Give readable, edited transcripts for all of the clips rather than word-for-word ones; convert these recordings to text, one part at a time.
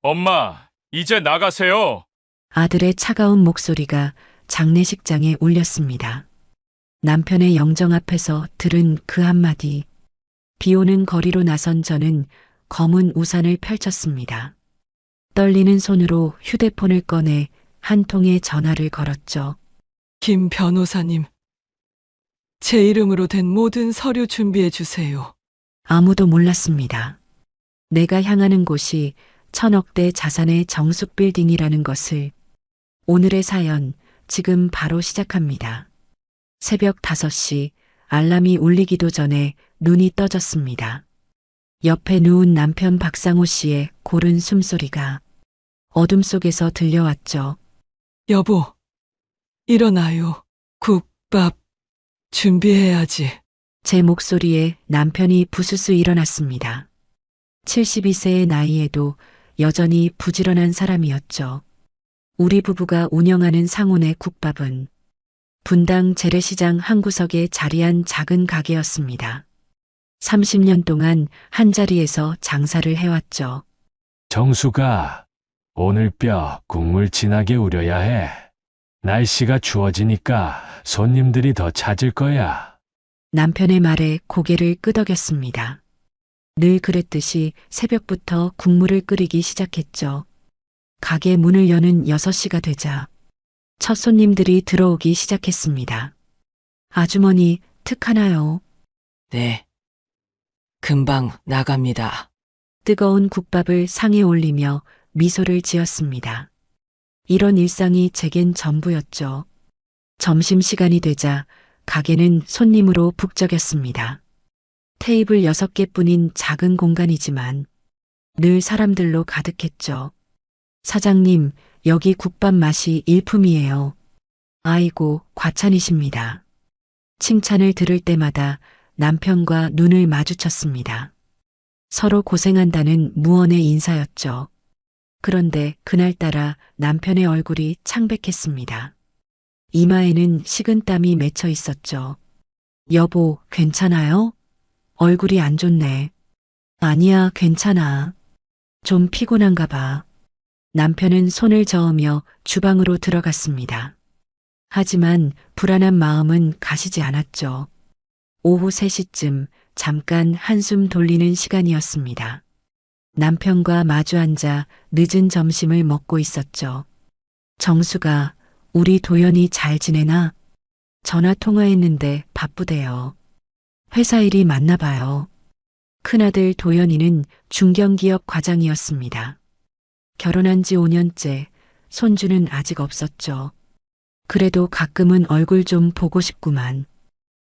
엄마, 이제 나가세요. 아들의 차가운 목소리가 장례식장에 울렸습니다. 남편의 영정 앞에서 들은 그 한마디. 비 오는 거리로 나선 저는 검은 우산을 펼쳤습니다. 떨리는 손으로 휴대폰을 꺼내 한 통의 전화를 걸었죠. 김 변호사님, 제 이름으로 된 모든 서류 준비해 주세요. 아무도 몰랐습니다. 내가 향하는 곳이 1,000억대 자산의 정숙 빌딩이라는 것을. 오늘의 사연 지금 바로 시작합니다. 새벽 5시 알람이 울리기도 전에 눈이 떠졌습니다. 옆에 누운 남편 박상호 씨의 고른 숨소리가 어둠 속에서 들려왔죠. 여보, 일어나요. 국밥 준비해야지. 제 목소리에 남편이 부스스 일어났습니다. 72세의 나이에도 여전히 부지런한 사람이었죠. 우리 부부가 운영하는 상온의 국밥은 분당 재래시장 한 구석에 자리한 작은 가게였습니다. 30년 동안 한자리에서 장사를 해왔죠. 정수가, 오늘 뼈 국물 진하게 우려야 해. 날씨가 추워지니까 손님들이 더 찾을 거야. 남편의 말에 고개를 끄덕였습니다. 늘 그랬듯이 새벽부터 국물을 끓이기 시작했죠. 가게 문을 여는 6시가 되자 첫 손님들이 들어오기 시작했습니다. 아주머니, 특 하나요? 네. 금방 나갑니다. 뜨거운 국밥을 상에 올리며 미소를 지었습니다. 이런 일상이 제겐 전부였죠. 점심시간이 되자 가게는 손님으로 북적였습니다. 테이블 6개뿐인 작은 공간이지만 늘 사람들로 가득했죠. 사장님, 여기 국밥 맛이 일품이에요. 아이고, 과찬이십니다. 칭찬을 들을 때마다 남편과 눈을 마주쳤습니다. 서로 고생한다는 무언의 인사였죠. 그런데 그날따라 남편의 얼굴이 창백했습니다. 이마에는 식은땀이 맺혀 있었죠. 여보, 괜찮아요? 얼굴이 안 좋네. 아니야, 괜찮아. 좀 피곤한가 봐. 남편은 손을 저으며 주방으로 들어갔습니다. 하지만 불안한 마음은 가시지 않았죠. 오후 3시쯤 잠깐 한숨 돌리는 시간이었습니다. 남편과 마주 앉아 늦은 점심을 먹고 있었죠. 정수가, 우리 도연이 잘 지내나? 전화 통화했는데 바쁘대요. 회사 일이 많나 봐요. 큰아들 도연이는 중견기업 과장이었습니다. 결혼한 지 5년째, 손주는 아직 없었죠. 그래도 가끔은 얼굴 좀 보고 싶구만.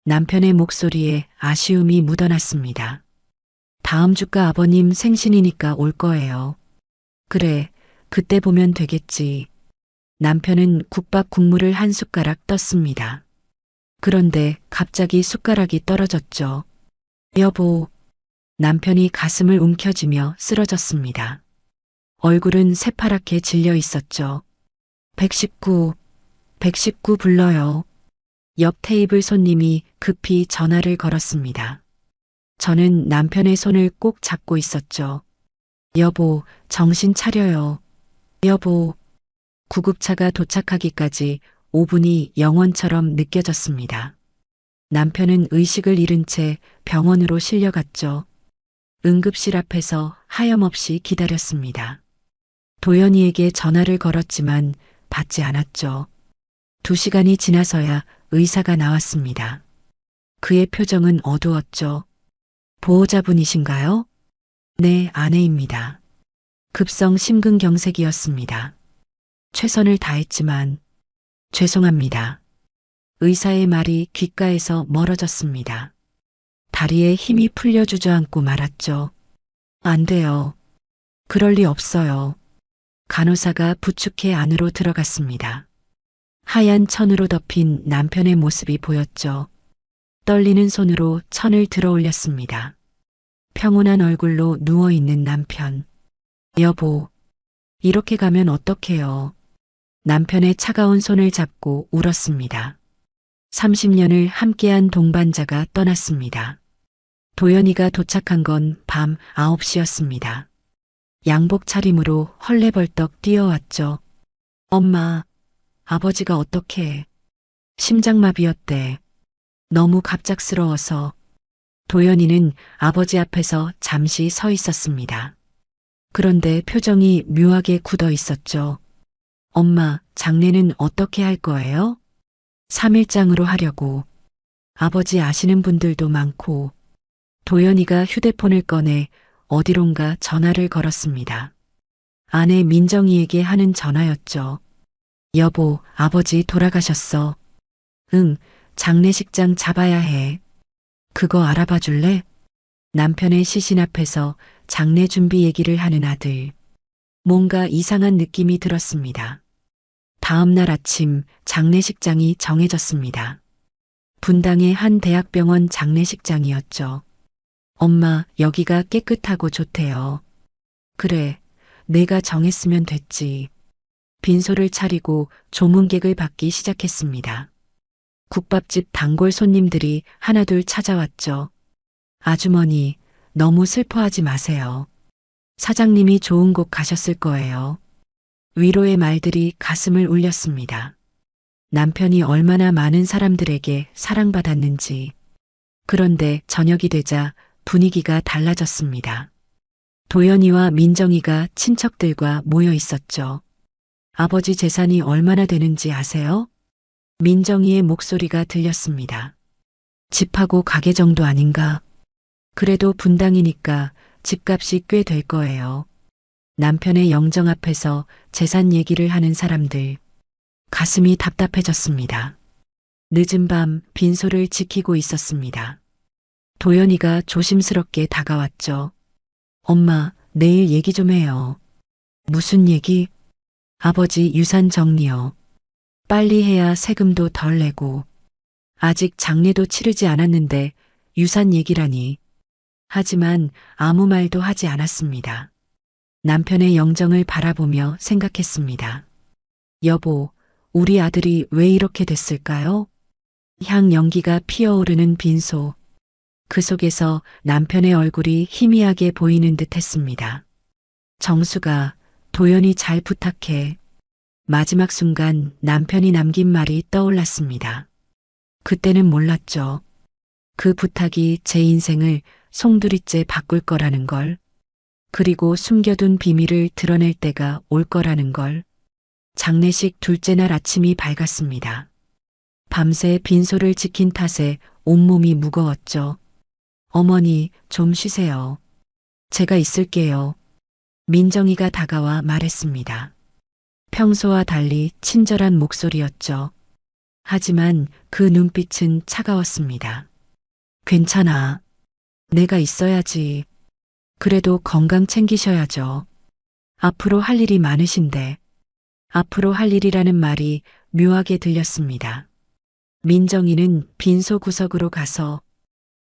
남편의 목소리에 아쉬움이 묻어났습니다. 다음 주가 아버님 생신이니까 올 거예요. 그래, 그때 보면 되겠지. 남편은 국밥 국물을 한 숟가락 떴습니다. 그런데 갑자기 숟가락이 떨어졌죠. 여보, 남편이 가슴을 움켜쥐며 쓰러졌습니다. 얼굴은 새파랗게 질려 있었죠. 119, 119 불러요. 옆 테이블 손님이 급히 전화를 걸었습니다. 저는 남편의 손을 꼭 잡고 있었죠. 여보, 정신 차려요. 여보, 구급차가 도착하기까지 5분이 영원처럼 느껴졌습니다. 남편은 의식을 잃은 채 병원으로 실려갔죠. 응급실 앞에서 하염없이 기다렸습니다. 도연이에게 전화를 걸었지만 받지 않았죠. 2시간이 지나서야 의사가 나왔습니다. 그의 표정은 어두웠죠. 보호자분이신가요? 네, 아내입니다. 급성 심근경색이었습니다. 최선을 다했지만 죄송합니다. 의사의 말이 귓가에서 멀어졌습니다. 다리에 힘이 풀려 주저앉고 말았죠. 안 돼요. 그럴 리 없어요. 간호사가 부축해 안으로 들어갔습니다. 하얀 천으로 덮인 남편의 모습이 보였죠. 떨리는 손으로 천을 들어 올렸습니다. 평온한 얼굴로 누워있는 남편. 여보, 이렇게 가면 어떡해요. 남편의 차가운 손을 잡고 울었습니다. 30년을 함께한 동반자가 떠났습니다. 도연이가 도착한 건 밤 9시였습니다. 양복 차림으로 헐레벌떡 뛰어왔죠. 엄마, 아버지가 어떻게 심장마비였대. 너무 갑작스러워서. 도연이는 아버지 앞에서 잠시 서 있었습니다. 그런데 표정이 묘하게 굳어 있었죠. 엄마, 장례는 어떻게 할 거예요? 3일장으로 하려고. 아버지 아시는 분들도 많고. 도연이가 휴대폰을 꺼내 어디론가 전화를 걸었습니다. 아내 민정이에게 하는 전화였죠. 여보, 아버지 돌아가셨어. 응, 장례식장 잡아야 해. 그거 알아봐 줄래? 남편의 시신 앞에서 장례 준비 얘기를 하는 아들. 뭔가 이상한 느낌이 들었습니다. 다음 날 아침 장례식장이 정해졌습니다. 분당의 한 대학병원 장례식장이었죠. 엄마, 여기가 깨끗하고 좋대요. 그래, 내가 정했으면 됐지. 빈소를 차리고 조문객을 받기 시작했습니다. 국밥집 단골 손님들이 하나둘 찾아왔죠. 아주머니, 너무 슬퍼하지 마세요. 사장님이 좋은 곳 가셨을 거예요. 위로의 말들이 가슴을 울렸습니다. 남편이 얼마나 많은 사람들에게 사랑받았는지. 그런데 저녁이 되자 분위기가 달라졌습니다. 도연이와 민정이가 친척들과 모여 있었죠. 아버지 재산이 얼마나 되는지 아세요? 민정이의 목소리가 들렸습니다. 집하고 가게 정도 아닌가? 그래도 분당이니까 집값이 꽤 될 거예요. 남편의 영정 앞에서 재산 얘기를 하는 사람들. 가슴이 답답해졌습니다. 늦은 밤 빈소를 지키고 있었습니다. 도연이가 조심스럽게 다가왔죠. 엄마, 내일 얘기 좀 해요. 무슨 얘기? 아버지 유산 정리요. 빨리 해야 세금도 덜 내고. 아직 장례도 치르지 않았는데 유산 얘기라니. 하지만 아무 말도 하지 않았습니다. 남편의 영정을 바라보며 생각했습니다. 여보, 우리 아들이 왜 이렇게 됐을까요? 향 연기가 피어오르는 빈소. 그 속에서 남편의 얼굴이 희미하게 보이는 듯 했습니다. 정수가, 도연이 잘 부탁해. 마지막 순간 남편이 남긴 말이 떠올랐습니다. 그때는 몰랐죠. 그 부탁이 제 인생을 송두리째 바꿀 거라는 걸. 그리고 숨겨둔 비밀을 드러낼 때가 올 거라는 걸. 장례식 둘째 날 아침이 밝았습니다. 밤새 빈소를 지킨 탓에 온몸이 무거웠죠. 어머니, 좀 쉬세요. 제가 있을게요. 민정이가 다가와 말했습니다. 평소와 달리 친절한 목소리였죠. 하지만 그 눈빛은 차가웠습니다. 괜찮아. 내가 있어야지. 그래도 건강 챙기셔야죠. 앞으로 할 일이 많으신데. 앞으로 할 일이라는 말이 묘하게 들렸습니다. 민정이는 빈소 구석으로 가서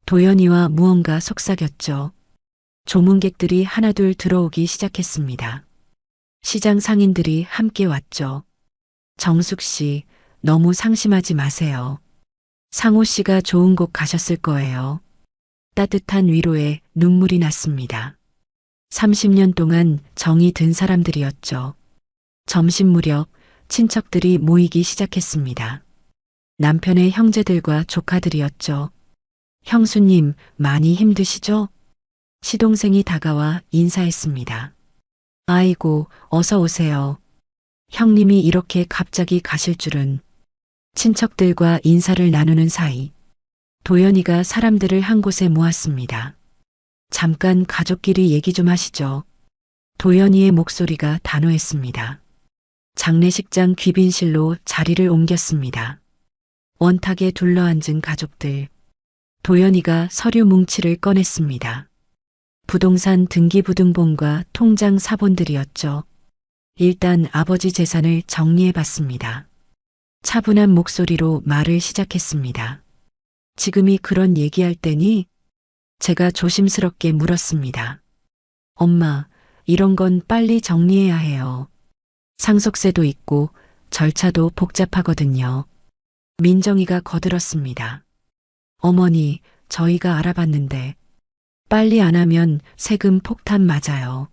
도연이와 무언가 속삭였죠. 조문객들이 하나둘 들어오기 시작했습니다. 시장 상인들이 함께 왔죠. 정숙 씨, 너무 상심하지 마세요. 상호 씨가 좋은 곳 가셨을 거예요. 따뜻한 위로에 눈물이 났습니다. 30년 동안 정이 든 사람들이었죠. 점심 무렵 친척들이 모이기 시작했습니다. 남편의 형제들과 조카들이었죠. 형수님, 많이 힘드시죠? 시동생이 다가와 인사했습니다. 아이고, 어서 오세요. 형님이 이렇게 갑자기 가실 줄은. 친척들과 인사를 나누는 사이 도연이가 사람들을 한 곳에 모았습니다. 잠깐 가족끼리 얘기 좀 하시죠. 도연이의 목소리가 단호했습니다. 장례식장 귀빈실로 자리를 옮겼습니다. 원탁에 둘러앉은 가족들. 도연이가 서류 뭉치를 꺼냈습니다. 부동산 등기부등본과 통장 사본들이었죠. 일단 아버지 재산을 정리해봤습니다. 차분한 목소리로 말을 시작했습니다. 지금이 그런 얘기할 때니? 제가 조심스럽게 물었습니다. 엄마, 이런 건 빨리 정리해야 해요. 상속세도 있고 절차도 복잡하거든요. 민정이가 거들었습니다. 어머니, 저희가 알아봤는데 빨리 안 하면 세금 폭탄 맞아요.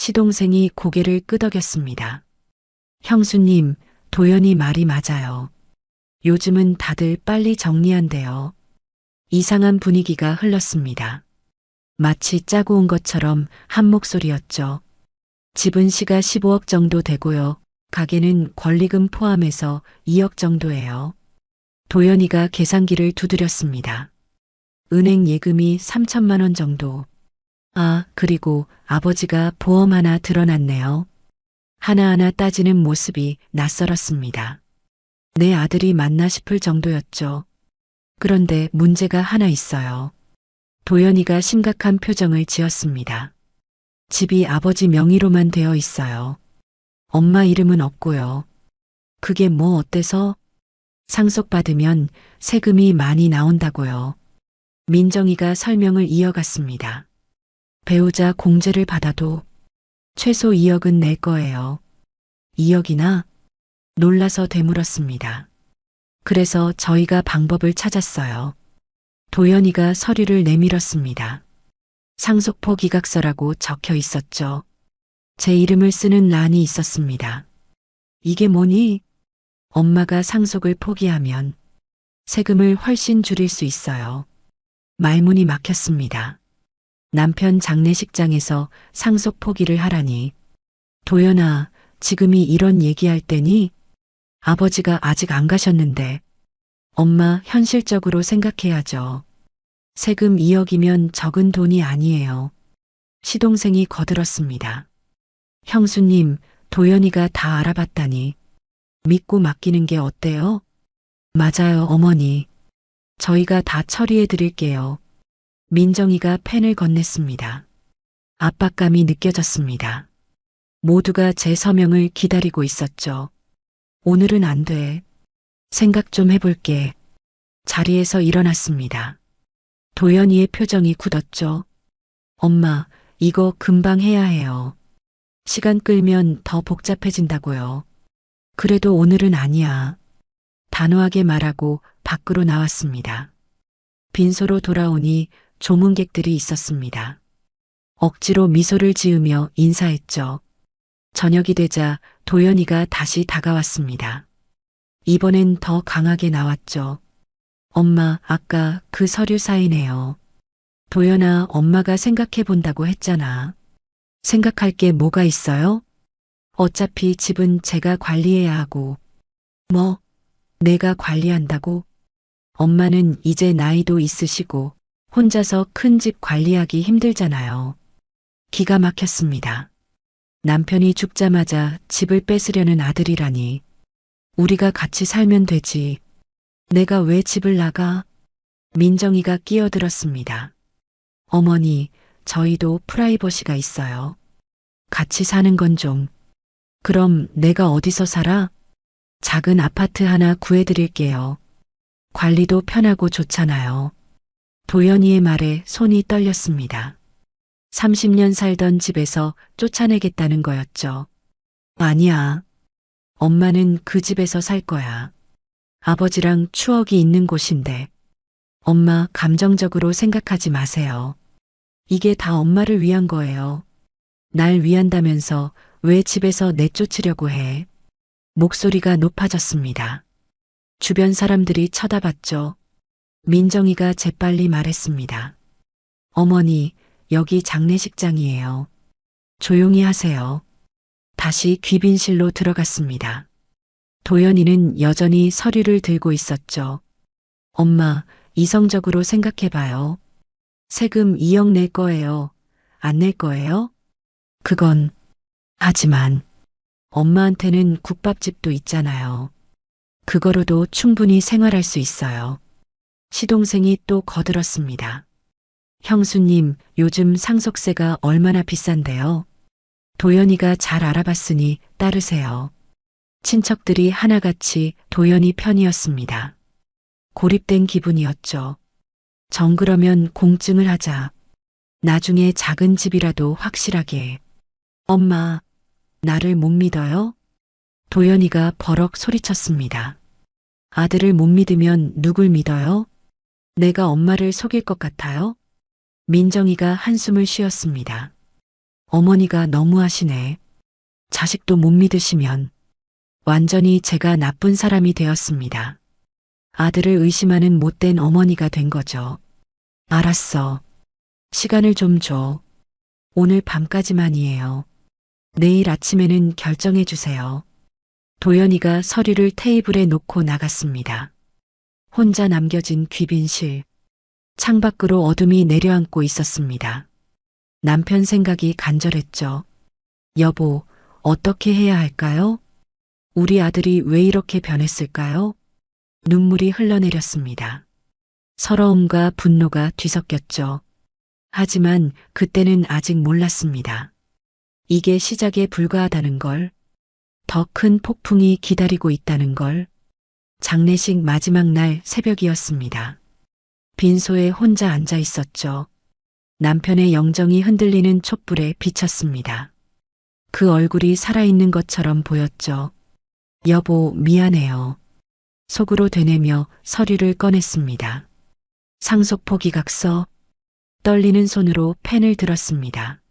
시동생이 고개를 끄덕였습니다. 형수님, 도연이 말이 맞아요. 요즘은 다들 빨리 정리한대요. 이상한 분위기가 흘렀습니다. 마치 짜고 온 것처럼 한 목소리였죠. 집은 시가 15억 정도 되고요. 가게는 권리금 포함해서 2억 정도예요. 도연이가 계산기를 두드렸습니다. 은행 예금이 3천만 원 정도. 아, 그리고 아버지가 보험 하나 드러났네요. 하나하나 따지는 모습이 낯설었습니다. 내 아들이 맞나 싶을 정도였죠. 그런데 문제가 하나 있어요. 도연이가 심각한 표정을 지었습니다. 집이 아버지 명의로만 되어 있어요. 엄마 이름은 없고요. 그게 뭐 어때서? 상속받으면 세금이 많이 나온다고요. 민정이가 설명을 이어갔습니다. 배우자 공제를 받아도 최소 2억은 낼 거예요. 2억이나? 놀라서 되물었습니다. 그래서 저희가 방법을 찾았어요. 도연이가 서류를 내밀었습니다. 상속포 기각서라고 적혀 있었죠. 제 이름을 쓰는 란이 있었습니다. 이게 뭐니? 엄마가 상속을 포기하면 세금을 훨씬 줄일 수 있어요. 말문이 막혔습니다. 남편 장례식장에서 상속 포기를 하라니. 도연아, 지금이 이런 얘기할 때니? 아버지가 아직 안 가셨는데. 엄마, 현실적으로 생각해야죠. 세금 2억이면 적은 돈이 아니에요. 시동생이 거들었습니다. 형수님, 도연이가 다 알아봤다니. 믿고 맡기는 게 어때요? 맞아요, 어머니. 저희가 다 처리해 드릴게요. 민정이가 펜을 건넸습니다. 압박감이 느껴졌습니다. 모두가 제 서명을 기다리고 있었죠. 오늘은 안 돼. 생각 좀 해볼게. 자리에서 일어났습니다. 도연이의 표정이 굳었죠. 엄마, 이거 금방 해야 해요. 시간 끌면 더 복잡해진다고요. 그래도 오늘은 아니야. 단호하게 말하고 밖으로 나왔습니다. 빈소로 돌아오니 조문객들이 있었습니다. 억지로 미소를 지으며 인사했죠. 저녁이 되자 도연이가 다시 다가왔습니다. 이번엔 더 강하게 나왔죠. 엄마, 아까 그 서류 사인해요. 도연아, 엄마가 생각해 본다고 했잖아. 생각할 게 뭐가 있어요? 어차피 집은 제가 관리해야 하고. 뭐? 내가 관리한다고? 엄마는 이제 나이도 있으시고 혼자서 큰 집 관리하기 힘들잖아요. 기가 막혔습니다. 남편이 죽자마자 집을 뺏으려는 아들이라니. 우리가 같이 살면 되지. 내가 왜 집을 나가? 민정이가 끼어들었습니다. 어머니, 저희도 프라이버시가 있어요. 같이 사는 건 좀. 그럼 내가 어디서 살아? 작은 아파트 하나 구해드릴게요. 관리도 편하고 좋잖아요. 도연이의 말에 손이 떨렸습니다. 30년 살던 집에서 쫓아내겠다는 거였죠. 아니야. 엄마는 그 집에서 살 거야. 아버지랑 추억이 있는 곳인데. 엄마, 감정적으로 생각하지 마세요. 이게 다 엄마를 위한 거예요. 날 위한다면서 왜 집에서 내쫓으려고 해? 목소리가 높아졌습니다. 주변 사람들이 쳐다봤죠. 민정이가 재빨리 말했습니다. 어머니, 여기 장례식장이에요. 조용히 하세요. 다시 귀빈실로 들어갔습니다. 도연이는 여전히 서류를 들고 있었죠. 엄마, 이성적으로 생각해봐요. 세금 2억 낼 거예요. 안 낼 거예요? 그건, 하지만, 엄마한테는 국밥집도 있잖아요. 그거로도 충분히 생활할 수 있어요. 시동생이 또 거들었습니다. 형수님, 요즘 상속세가 얼마나 비싼데요? 도연이가 잘 알아봤으니 따르세요. 친척들이 하나같이 도연이 편이었습니다. 고립된 기분이었죠. 정그러면 공증을 하자. 나중에 작은 집이라도 확실하게. 엄마, 나를 못 믿어요? 도연이가 버럭 소리쳤습니다. 아들을 못 믿으면 누굴 믿어요? 내가 엄마를 속일 것 같아요? 민정이가 한숨을 쉬었습니다. 어머니가 너무하시네. 자식도 못 믿으시면 완전히 제가 나쁜 사람이 되었습니다. 아들을 의심하는 못된 어머니가 된 거죠. 알았어. 시간을 좀 줘. 오늘 밤까지만이에요. 내일 아침에는 결정해 주세요. 도연이가 서류를 테이블에 놓고 나갔습니다. 혼자 남겨진 귀빈실. 창밖으로 어둠이 내려앉고 있었습니다. 남편 생각이 간절했죠. 여보, 어떻게 해야 할까요? 우리 아들이 왜 이렇게 변했을까요? 눈물이 흘러내렸습니다. 서러움과 분노가 뒤섞였죠. 하지만 그때는 아직 몰랐습니다. 이게 시작에 불과하다는 걸, 더 큰 폭풍이 기다리고 있다는 걸. 장례식 마지막 날 새벽이었습니다. 빈소에 혼자 앉아 있었죠. 남편의 영정이 흔들리는 촛불에 비쳤습니다. 그 얼굴이 살아있는 것처럼 보였죠. 여보, 미안해요. 속으로 되뇌며 서류를 꺼냈습니다. 상속 포기각서. 떨리는 손으로 펜을 들었습니다.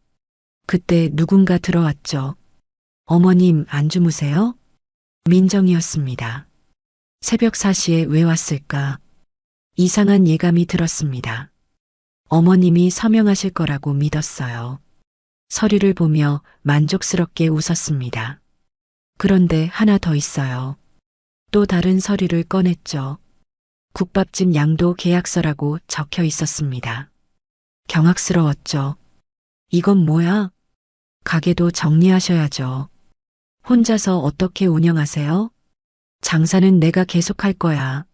그때 누군가 들어왔죠. 어머님, 안 주무세요? 민정이었습니다. 새벽 4시에 왜 왔을까? 이상한 예감이 들었습니다. 어머님이 서명하실 거라고 믿었어요. 서류를 보며 만족스럽게 웃었습니다. 그런데 하나 더 있어요. 또 다른 서류를 꺼냈죠. 국밥집 양도 계약서라고 적혀 있었습니다. 경악스러웠죠. 이건 뭐야? 가게도 정리하셔야죠. 혼자서 어떻게 운영하세요? 장사는 내가 계속할 거야.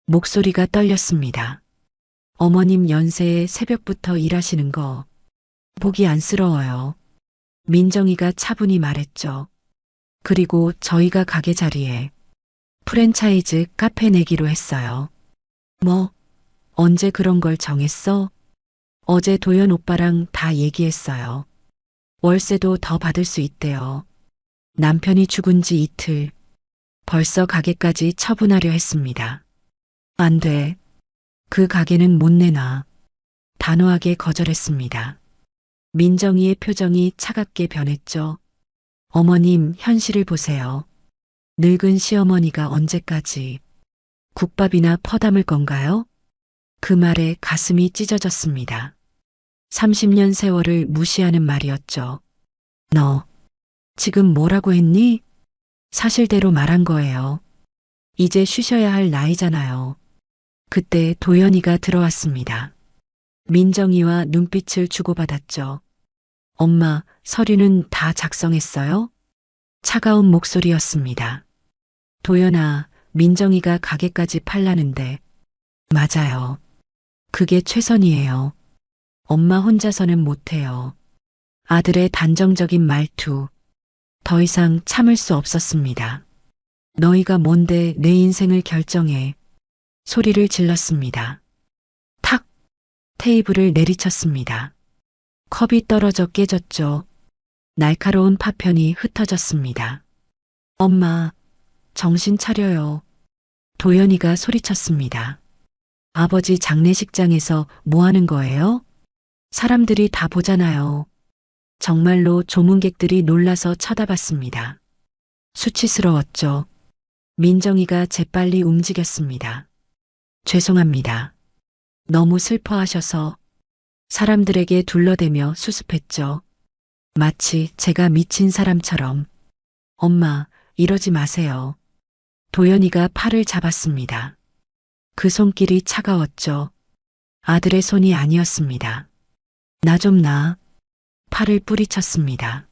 목소리가 떨렸습니다. 어머님 연세에 새벽부터 일하시는 거 보기 안쓰러워요. 민정이가 차분히 말했죠. 그리고 저희가 가게 자리에 프랜차이즈 카페 내기로 했어요. 뭐? 언제 그런 걸 정했어? 어제 도연 오빠랑 다 얘기했어요. 월세도 더 받을 수 있대요. 남편이 죽은 지 이틀. 벌써 가게까지 처분하려 했습니다. 안 돼. 그 가게는 못 내놔. 단호하게 거절했습니다. 민정이의 표정이 차갑게 변했죠. 어머님, 현실을 보세요. 늙은 시어머니가 언제까지 국밥이나 퍼담을 건가요? 그 말에 가슴이 찢어졌습니다. 30년 세월을 무시하는 말이었죠. 너 지금 뭐라고 했니? 사실대로 말한 거예요. 이제 쉬셔야 할 나이잖아요. 그때 도연이가 들어왔습니다. 민정이와 눈빛을 주고받았죠. 엄마, 서류는 다 작성했어요? 차가운 목소리였습니다. 도연아, 민정이가 가게까지 팔라는데. 맞아요. 그게 최선이에요. 엄마 혼자서는 못해요. 아들의 단정적인 말투. 더 이상 참을 수 없었습니다. 너희가 뭔데 내 인생을 결정해. 소리를 질렀습니다. 탁! 테이블을 내리쳤습니다. 컵이 떨어져 깨졌죠. 날카로운 파편이 흩어졌습니다. 엄마, 정신 차려요. 도연이가 소리쳤습니다. 아버지 장례식장에서 뭐 하는 거예요? 사람들이 다 보잖아요. 정말로 조문객들이 놀라서 쳐다봤습니다. 수치스러웠죠. 민정이가 재빨리 움직였습니다. 죄송합니다. 너무 슬퍼하셔서 사람들에게 둘러대며 수습했죠. 마치 제가 미친 사람처럼. 엄마, 이러지 마세요. 도연이가 팔을 잡았습니다. 그 손길이 차가웠죠. 아들의 손이 아니었습니다. 나 좀 놔. 팔을 뿌리쳤습니다.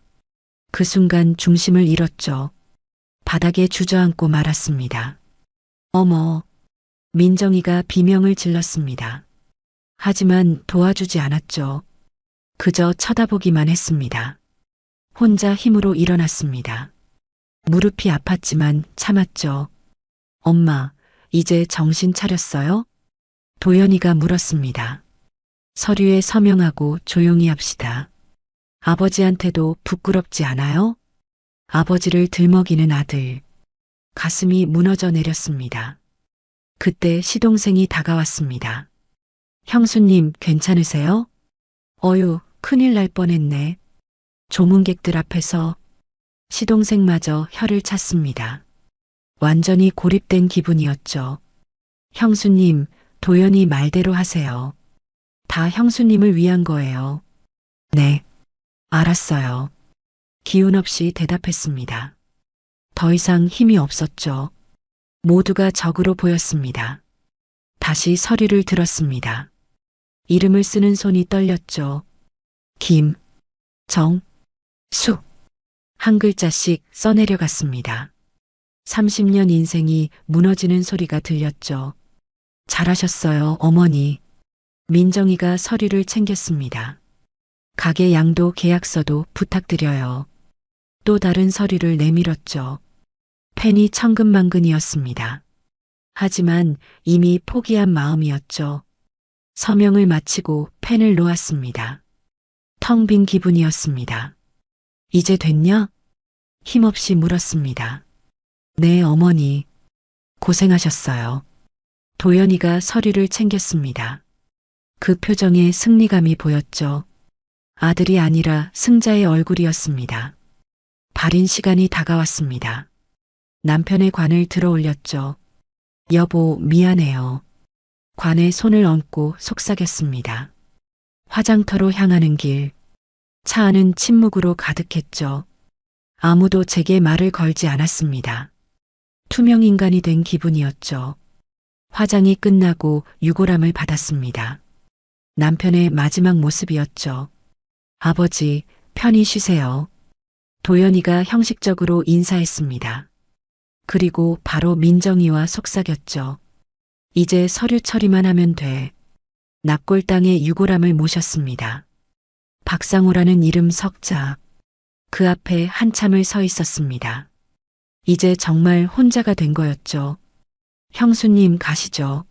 그 순간 중심을 잃었죠. 바닥에 주저앉고 말았습니다. 어머. 민정이가 비명을 질렀습니다. 하지만 도와주지 않았죠. 그저 쳐다보기만 했습니다. 혼자 힘으로 일어났습니다. 무릎이 아팠지만 참았죠. 엄마, 이제 정신 차렸어요? 도연이가 물었습니다. 서류에 서명하고 조용히 합시다. 아버지한테도 부끄럽지 않아요? 아버지를 들먹이는 아들. 가슴이 무너져 내렸습니다. 그때 시동생이 다가왔습니다. 형수님, 괜찮으세요? 어휴, 큰일 날 뻔했네. 조문객들 앞에서 시동생마저 혀를 찼습니다. 완전히 고립된 기분이었죠. 형수님, 도연이 말대로 하세요. 다 형수님을 위한 거예요. 네, 알았어요. 기운 없이 대답했습니다. 더 이상 힘이 없었죠. 모두가 적으로 보였습니다. 다시 서류를 들었습니다. 이름을 쓰는 손이 떨렸죠. 김, 정, 수. 한 글자씩 써내려갔습니다. 30년 인생이 무너지는 소리가 들렸죠. 잘하셨어요, 어머니. 민정이가 서류를 챙겼습니다. 가게 양도 계약서도 부탁드려요. 또 다른 서류를 내밀었죠. 펜이 천근만근이었습니다. 하지만 이미 포기한 마음이었죠. 서명을 마치고 펜을 놓았습니다. 텅 빈 기분이었습니다. 이제 됐냐? 힘없이 물었습니다. 네, 어머니. 고생하셨어요. 도연이가 서류를 챙겼습니다. 그 표정에 승리감이 보였죠. 아들이 아니라 승자의 얼굴이었습니다. 발인 시간이 다가왔습니다. 남편의 관을 들어 올렸죠. 여보, 미안해요. 관에 손을 얹고 속삭였습니다. 화장터로 향하는 길. 차 안은 침묵으로 가득했죠. 아무도 제게 말을 걸지 않았습니다. 투명 인간이 된 기분이었죠. 화장이 끝나고 유골함을 받았습니다. 남편의 마지막 모습이었죠. 아버지, 편히 쉬세요. 도연이가 형식적으로 인사했습니다. 그리고 바로 민정이와 속삭였죠. 이제 서류 처리만 하면 돼. 납골당에 유골함을 모셨습니다. 박상호라는 이름 석자. 그 앞에 한참을 서 있었습니다. 이제 정말 혼자가 된 거였죠. 형수님 가시죠.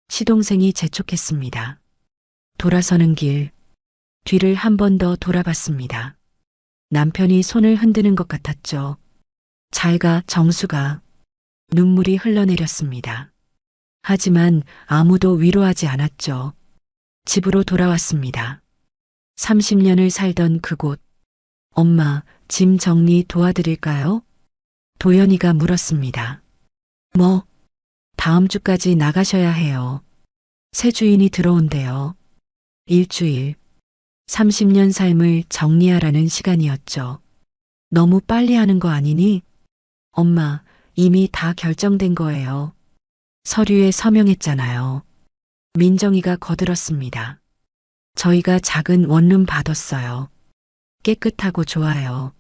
시동생이 재촉했습니다. 돌아서는 길. 뒤를 한 번 더 돌아봤습니다. 남편이 손을 흔드는 것 같았죠. 잘 가, 정수가. 눈물이 흘러내렸습니다. 하지만 아무도 위로하지 않았죠. 집으로 돌아왔습니다. 30년을 살던 그곳. 엄마, 짐 정리 도와드릴까요? 도연이가 물었습니다. 뭐? 다음 주까지 나가셔야 해요. 새 주인이 들어온대요. 일주일. 30년 삶을 정리하라는 시간이었죠. 너무 빨리 하는 거 아니니? 엄마, 이미 다 결정된 거예요. 서류에 서명했잖아요. 민정이가 거들었습니다. 저희가 작은 원룸 받았어요. 깨끗하고 좋아요.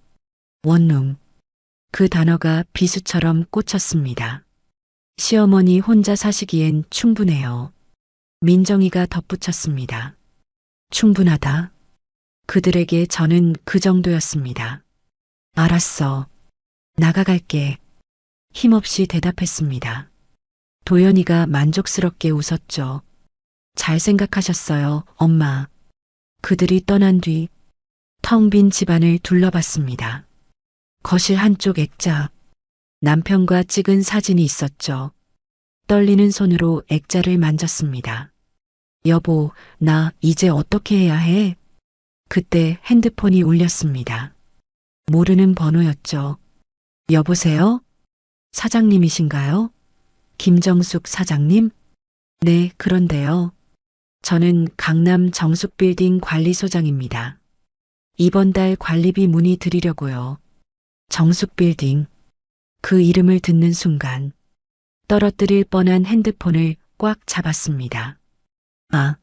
원룸. 그 단어가 비수처럼 꽂혔습니다. 시어머니 혼자 사시기엔 충분해요. 민정이가 덧붙였습니다. 충분하다. 그들에게 저는 그 정도였습니다. 알았어. 나가갈게. 힘없이 대답했습니다. 도연이가 만족스럽게 웃었죠. 잘 생각하셨어요, 엄마. 그들이 떠난 뒤 텅 빈 집안을 둘러봤습니다. 거실 한쪽 액자. 남편과 찍은 사진이 있었죠. 떨리는 손으로 액자를 만졌습니다. 여보, 나 이제 어떻게 해야 해? 그때 핸드폰이 울렸습니다. 모르는 번호였죠. 여보세요? 사장님이신가요? 김정숙 사장님? 네, 그런데요. 저는 강남 정숙빌딩 관리소장입니다. 이번 달 관리비 문의 드리려고요. 정숙빌딩. 그 이름을 듣는 순간 떨어뜨릴 뻔한 핸드폰을 꽉 잡았습니다. 아,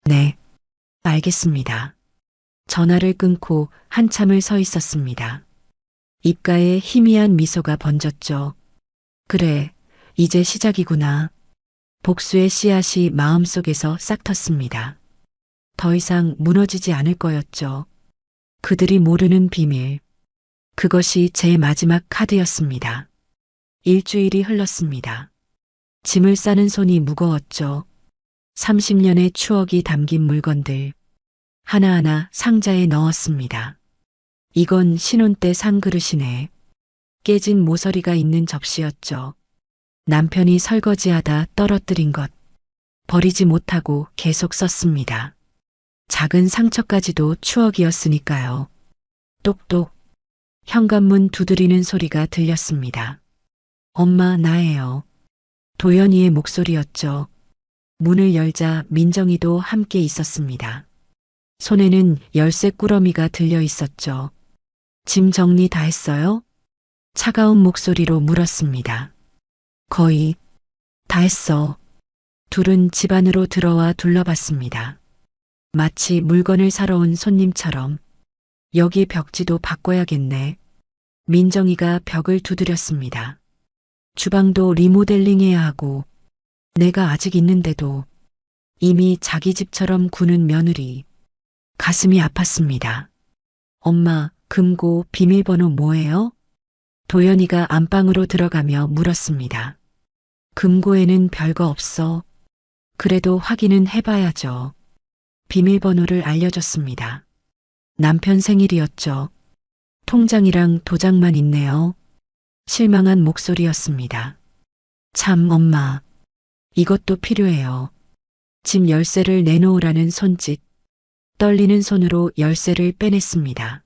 네, 알겠습니다. 전화를 끊고 한참을 서 있었습니다. 입가에 희미한 미소가 번졌죠. 그래, 이제 시작이구나. 복수의 씨앗이 마음속에서 싹 텄습니다. 더 이상 무너지지 않을 거였죠. 그들이 모르는 비밀. 그것이 제 마지막 카드였습니다. 일주일이 흘렀습니다. 짐을 싸는 손이 무거웠죠. 30년의 추억이 담긴 물건들. 하나하나 상자에 넣었습니다. 이건 신혼 때 산 그릇이네. 깨진 모서리가 있는 접시였죠. 남편이 설거지하다 떨어뜨린 것. 버리지 못하고 계속 썼습니다. 작은 상처까지도 추억이었으니까요. 똑똑. 현관문 두드리는 소리가 들렸습니다. 엄마, 나예요. 도연이의 목소리였죠. 문을 열자 민정이도 함께 있었습니다. 손에는 열쇠 꾸러미가 들려 있었죠. 짐 정리 다 했어요? 차가운 목소리로 물었습니다. 거의 다 했어. 둘은 집 안으로 들어와 둘러봤습니다. 마치 물건을 사러 온 손님처럼. 여기 벽지도 바꿔야겠네. 민정이가 벽을 두드렸습니다. 주방도 리모델링해야 하고, 내가 아직 있는데도 이미 자기 집처럼 구는 며느리. 가슴이 아팠습니다. 엄마, 금고 비밀번호 뭐예요? 도연이가 안방으로 들어가며 물었습니다. 금고에는 별거 없어. 그래도 확인은 해봐야죠. 비밀번호를 알려줬습니다. 남편 생일이었죠. 통장이랑 도장만 있네요. 실망한 목소리였습니다. 참, 엄마. 이것도 필요해요. 집 열쇠를 내놓으라는 손짓. 떨리는 손으로 열쇠를 빼냈습니다.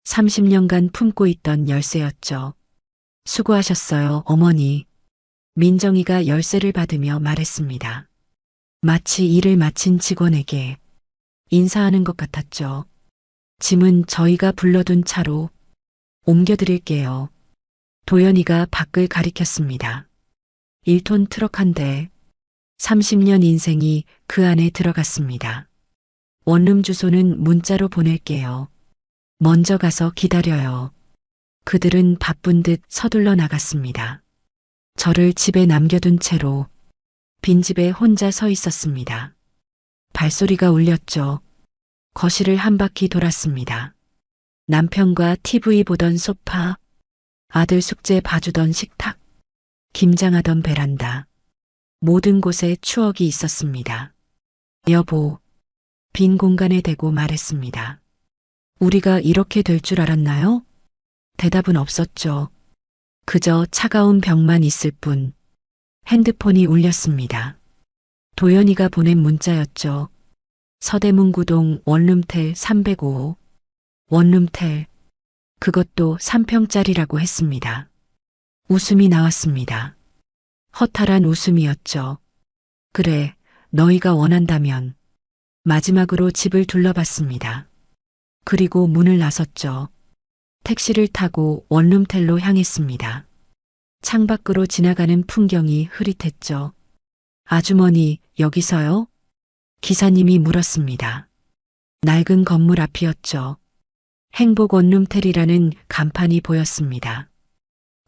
30년간 품고 있던 열쇠였죠. 수고하셨어요, 어머니. 민정이가 열쇠를 받으며 말했습니다. 마치 일을 마친 직원에게 인사하는 것 같았죠. 짐은 저희가 불러둔 차로 옮겨드릴게요. 도연이가 밖을 가리켰습니다. 1톤 트럭 한 대, 30년 인생이 그 안에 들어갔습니다. 원룸 주소는 문자로 보낼게요. 먼저 가서 기다려요. 그들은 바쁜 듯 서둘러 나갔습니다. 저를 집에 남겨둔 채로 빈집에 혼자 서 있었습니다. 발소리가 울렸죠. 거실을 한 바퀴 돌았습니다. 남편과 TV 보던 소파, 아들 숙제 봐주던 식탁, 김장하던 베란다. 모든 곳에 추억이 있었습니다. 여보, 빈 공간에 대고 말했습니다. 우리가 이렇게 될 줄 알았나요? 대답은 없었죠. 그저 차가운 벽만 있을 뿐. 핸드폰이 울렸습니다. 도연이가 보낸 문자였죠. 서대문구동 원룸텔 305호. 원룸텔. 그것도 3평짜리라고 했습니다. 웃음이 나왔습니다. 허탈한 웃음이었죠. 그래, 너희가 원한다면. 마지막으로 집을 둘러봤습니다. 그리고 문을 나섰죠. 택시를 타고 원룸텔로 향했습니다. 창밖으로 지나가는 풍경이 흐릿했죠. 아주머니, 여기서요? 기사님이 물었습니다. 낡은 건물 앞이었죠. 행복 원룸텔이라는 간판이 보였습니다.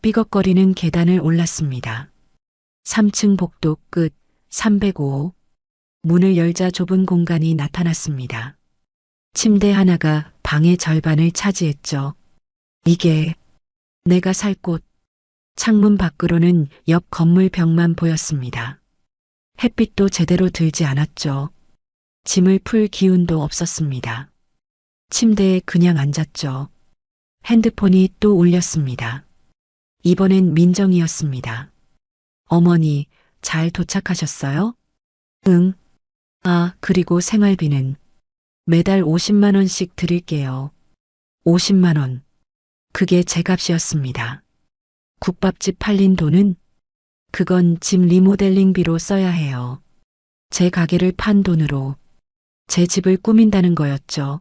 삐걱거리는 계단을 올랐습니다. 3층 복도 끝 305호. 문을 열자 좁은 공간이 나타났습니다. 침대 하나가 방의 절반을 차지했죠. 이게 내가 살 곳. 창문 밖으로는 옆 건물 벽만 보였습니다. 햇빛도 제대로 들지 않았죠. 짐을 풀 기운도 없었습니다. 침대에 그냥 앉았죠. 핸드폰이 또 울렸습니다. 이번엔 민정이었습니다. 어머니, 잘 도착하셨어요? 응. 아, 그리고 생활비는 매달 50만 원씩 드릴게요. 50만 원. 그게 제 값이었습니다. 국밥집 팔린 돈은? 그건 집 리모델링비로 써야 해요. 제 가게를 판 돈으로 제 집을 꾸민다는 거였죠.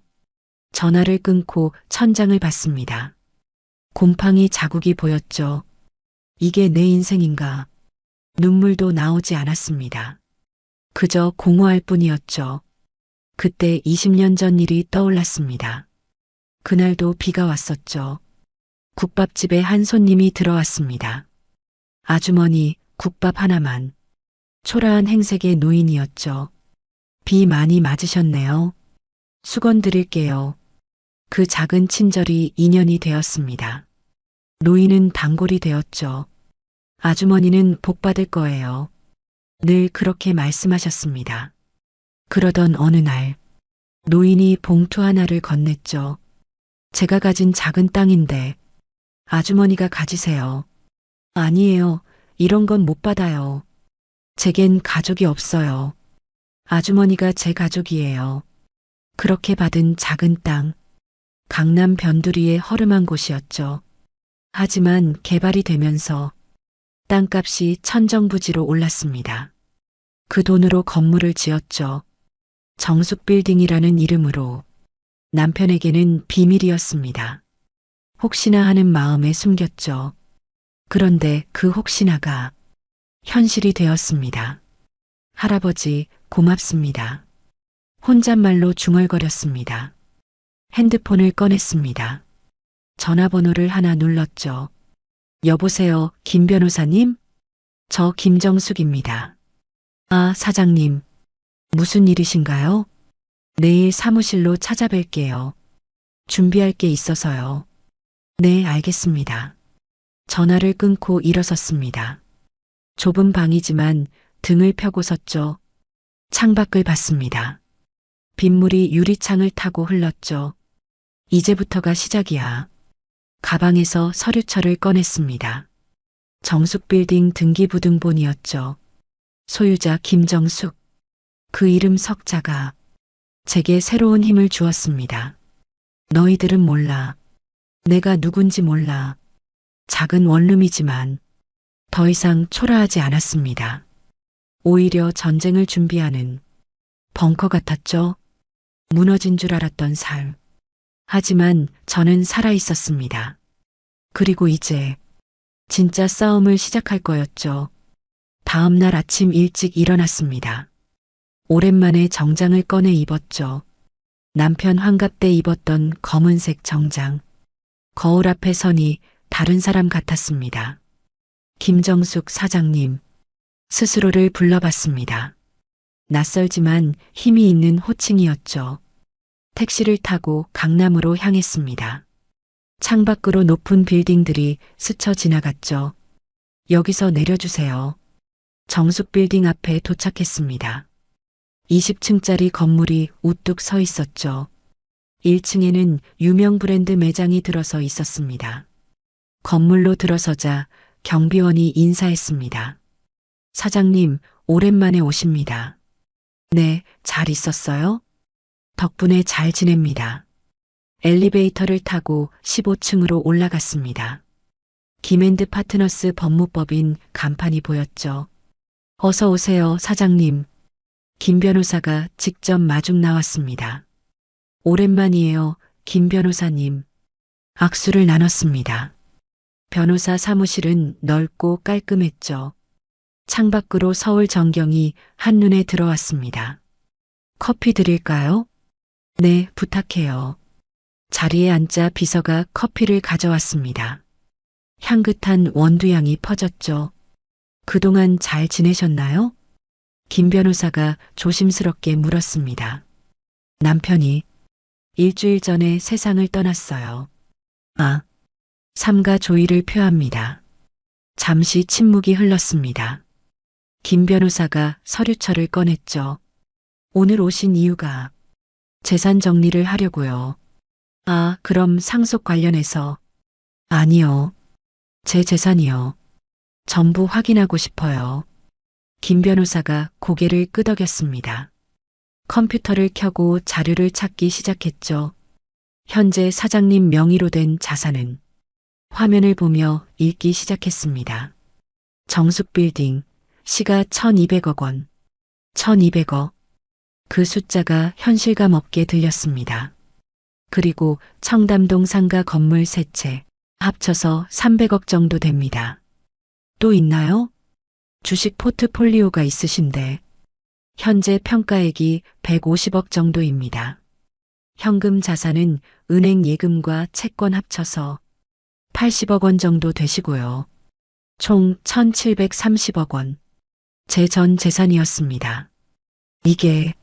전화를 끊고 천장을 봤습니다. 곰팡이 자국이 보였죠. 이게 내 인생인가? 눈물도 나오지 않았습니다. 그저 공허할 뿐이었죠. 그때 20년 전 일이 떠올랐습니다. 그날도 비가 왔었죠. 국밥집에 한 손님이 들어왔습니다. 아주머니, 국밥 하나만. 초라한 행색의 노인이었죠. 비 많이 맞으셨네요. 수건 드릴게요. 그 작은 친절이 인연이 되었습니다. 노인은 단골이 되었죠. 아주머니는 복 받을 거예요. 늘 그렇게 말씀하셨습니다. 그러던 어느 날, 노인이 봉투 하나를 건넸죠. 제가 가진 작은 땅인데, 아주머니가 가지세요. 아니에요. 이런 건 못 받아요. 제겐 가족이 없어요. 아주머니가 제 가족이에요. 그렇게 받은 작은 땅. 강남 변두리의 허름한 곳이었죠. 하지만 개발이 되면서 땅값이 천정부지로 올랐습니다. 그 돈으로 건물을 지었죠. 정숙빌딩이라는 이름으로. 남편에게는 비밀이었습니다. 혹시나 하는 마음에 숨겼죠. 그런데 그 혹시나가 현실이 되었습니다. 할아버지, 고맙습니다. 혼잣말로 중얼거렸습니다. 핸드폰을 꺼냈습니다. 전화번호를 하나 눌렀죠. 여보세요, 김 변호사님? 저 김정숙입니다. 아, 사장님. 무슨 일이신가요? 내일 사무실로 찾아뵐게요. 준비할 게 있어서요. 네, 알겠습니다. 전화를 끊고 일어섰습니다. 좁은 방이지만 등을 펴고 섰죠. 창밖을 봤습니다. 빗물이 유리창을 타고 흘렀죠. 이제부터가 시작이야. 가방에서 서류철을 꺼냈습니다. 정숙빌딩 등기부등본이었죠. 소유자 김정숙. 그 이름 석자가 제게 새로운 힘을 주었습니다. 너희들은 몰라. 내가 누군지 몰라. 작은 원룸이지만 더 이상 초라하지 않았습니다. 오히려 전쟁을 준비하는 벙커 같았죠. 무너진 줄 알았던 삶. 하지만 저는 살아 있었습니다. 그리고 이제 진짜 싸움을 시작할 거였죠. 다음 날 아침 일찍 일어났습니다. 오랜만에 정장을 꺼내 입었죠. 남편 환갑 때 입었던 검은색 정장. 거울 앞에 서니 다른 사람 같았습니다. 김정숙 사장님. 스스로를 불러봤습니다. 낯설지만 힘이 있는 호칭이었죠. 택시를 타고 강남으로 향했습니다. 창밖으로 높은 빌딩들이 스쳐 지나갔죠. 여기서 내려주세요. 정숙빌딩 앞에 도착했습니다. 20층짜리 건물이 우뚝 서 있었죠. 1층에는 유명 브랜드 매장이 들어서 있었습니다. 건물로 들어서자 경비원이 인사했습니다. 사장님, 오랜만에 오십니다. 네, 잘 있었어요? 덕분에 잘 지냅니다. 엘리베이터를 타고 15층으로 올라갔습니다. 김앤드 파트너스 법무법인 간판이 보였죠. 어서 오세요, 사장님. 김 변호사가 직접 마중 나왔습니다. 오랜만이에요, 김 변호사님. 악수를 나눴습니다. 변호사 사무실은 넓고 깔끔했죠. 창밖으로 서울 전경이 한눈에 들어왔습니다. 커피 드릴까요? 네, 부탁해요. 자리에 앉자 비서가 커피를 가져왔습니다. 향긋한 원두향이 퍼졌죠. 그동안 잘 지내셨나요? 김 변호사가 조심스럽게 물었습니다. 남편이 일주일 전에 세상을 떠났어요. 아, 삼가 조의를 표합니다. 잠시 침묵이 흘렀습니다. 김 변호사가 서류철을 꺼냈죠. 오늘 오신 이유가 재산 정리를 하려고요. 아, 그럼 상속 관련해서. 아니요. 제 재산이요. 전부 확인하고 싶어요. 김 변호사가 고개를 끄덕였습니다. 컴퓨터를 켜고 자료를 찾기 시작했죠. 현재 사장님 명의로 된 자산은 화면을 보며 읽기 시작했습니다. 정숙빌딩, 시가 1200억 원. 1200억. 그 숫자가 현실감 없게 들렸습니다. 그리고 청담동 상가 건물 3채, 합쳐서 300억 정도 됩니다. 또 있나요? 주식 포트폴리오가 있으신데 현재 평가액이 150억 정도입니다. 현금 자산은 은행 예금과 채권 합쳐서 80억 원 정도 되시고요. 총 1730억 원. 제 전 재산이었습니다. 이게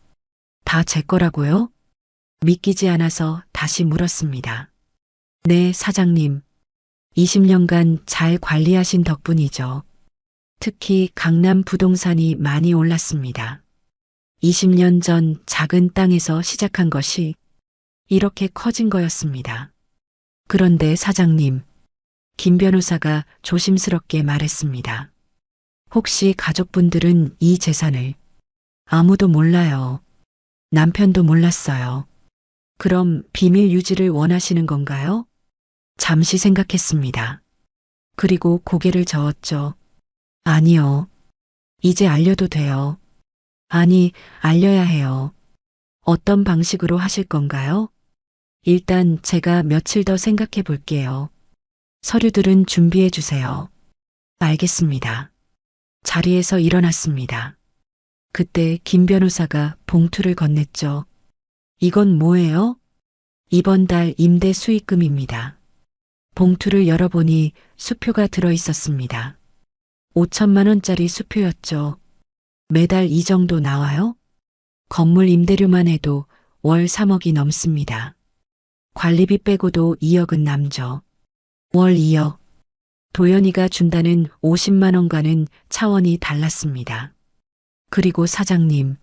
다 제 거라고요? 믿기지 않아서 다시 물었습니다. 네, 사장님. 20년간 잘 관리하신 덕분이죠. 특히 강남 부동산이 많이 올랐습니다. 20년 전 작은 땅에서 시작한 것이 이렇게 커진 거였습니다. 그런데 사장님, 김 변호사가 조심스럽게 말했습니다. 혹시 가족분들은 이 재산을 아무도 몰라요. 남편도 몰랐어요. 그럼 비밀 유지를 원하시는 건가요? 잠시 생각했습니다. 그리고 고개를 저었죠. 아니요. 이제 알려도 돼요. 아니, 알려야 해요. 어떤 방식으로 하실 건가요? 일단 제가 며칠 더 생각해 볼게요. 서류들은 준비해 주세요. 알겠습니다. 자리에서 일어났습니다. 그때 김 변호사가 봉투를 건넸죠. 이건 뭐예요? 이번 달 임대 수익금입니다. 봉투를 열어보니 수표가 들어 있었습니다. 5천만 원짜리 수표였죠. 매달 이 정도 나와요? 건물 임대료만 해도 월 3억이 넘습니다. 관리비 빼고도 2억은 남죠. 월 2억. 도연이가 준다는 50만 원과는 차원이 달랐습니다. 그리고 사장님,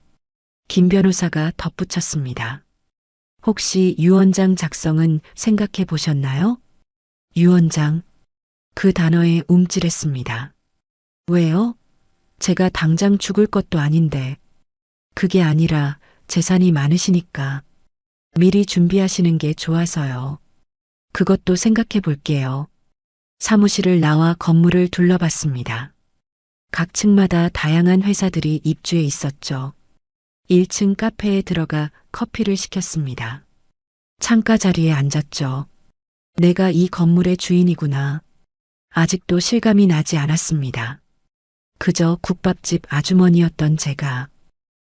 김 변호사가 덧붙였습니다. 혹시 유언장 작성은 생각해 보셨나요? 유언장. 그 단어에 움찔했습니다. 왜요? 제가 당장 죽을 것도 아닌데. 그게 아니라 재산이 많으시니까 미리 준비하시는 게 좋아서요. 그것도 생각해 볼게요. 사무실을 나와 건물을 둘러봤습니다. 각 층마다 다양한 회사들이 입주해 있었죠. 1층 카페에 들어가 커피를 시켰습니다. 창가 자리에 앉았죠. 내가 이 건물의 주인이구나. 아직도 실감이 나지 않았습니다. 그저 국밥집 아주머니였던 제가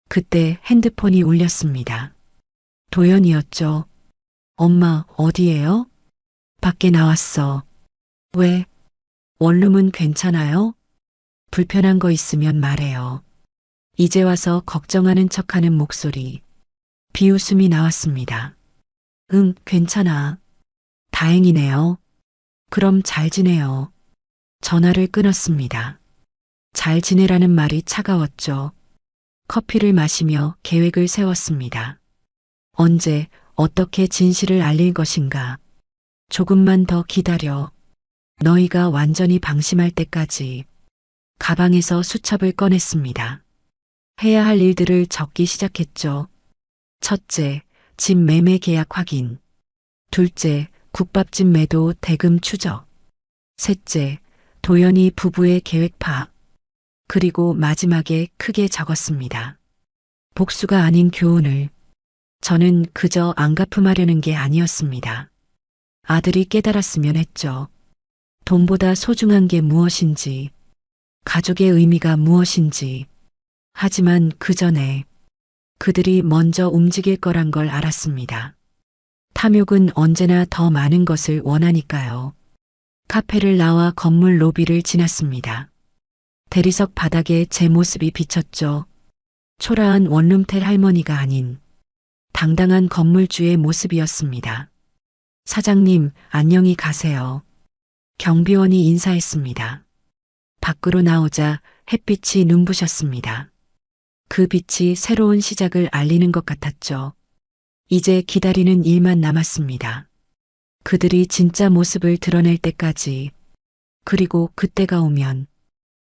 그때 핸드폰이 울렸습니다. 도연이었죠. 엄마, 어디에요? 밖에 나왔어. 왜? 원룸은 괜찮아요? 불편한 거 있으면 말해요. 이제 와서 걱정하는 척하는 목소리. 비웃음이 나왔습니다. 응, 괜찮아. 다행이네요. 그럼 잘 지내요. 전화를 끊었습니다. 잘 지내라는 말이 차가웠죠. 커피를 마시며 계획을 세웠습니다. 언제, 어떻게 진실을 알릴 것인가. 조금만 더 기다려. 너희가 완전히 방심할 때까지. 가방에서 수첩을 꺼냈습니다. 해야 할 일들을 적기 시작했죠. 첫째, 집 매매 계약 확인. 둘째, 국밥집 매도 대금 추적. 셋째, 도연이 부부의 계획 파악. 그리고 마지막에 크게 적었습니다. 복수가 아닌 교훈을. 저는 그저 안 갚음하려는 게 아니었습니다. 아들이 깨달았으면 했죠. 돈보다 소중한 게 무엇인지, 가족의 의미가 무엇인지. 하지만 그 전에 그들이 먼저 움직일 거란 걸 알았습니다. 탐욕은 언제나 더 많은 것을 원하니까요. 카페를 나와 건물 로비를 지났습니다. 대리석 바닥에 제 모습이 비쳤죠. 초라한 원룸텔 할머니가 아닌 당당한 건물주의 모습이었습니다. 사장님, 안녕히 가세요. 경비원이 인사했습니다. 밖으로 나오자 햇빛이 눈부셨습니다. 그 빛이 새로운 시작을 알리는 것 같았죠. 이제 기다리는 일만 남았습니다. 그들이 진짜 모습을 드러낼 때까지. 그리고 그때가 오면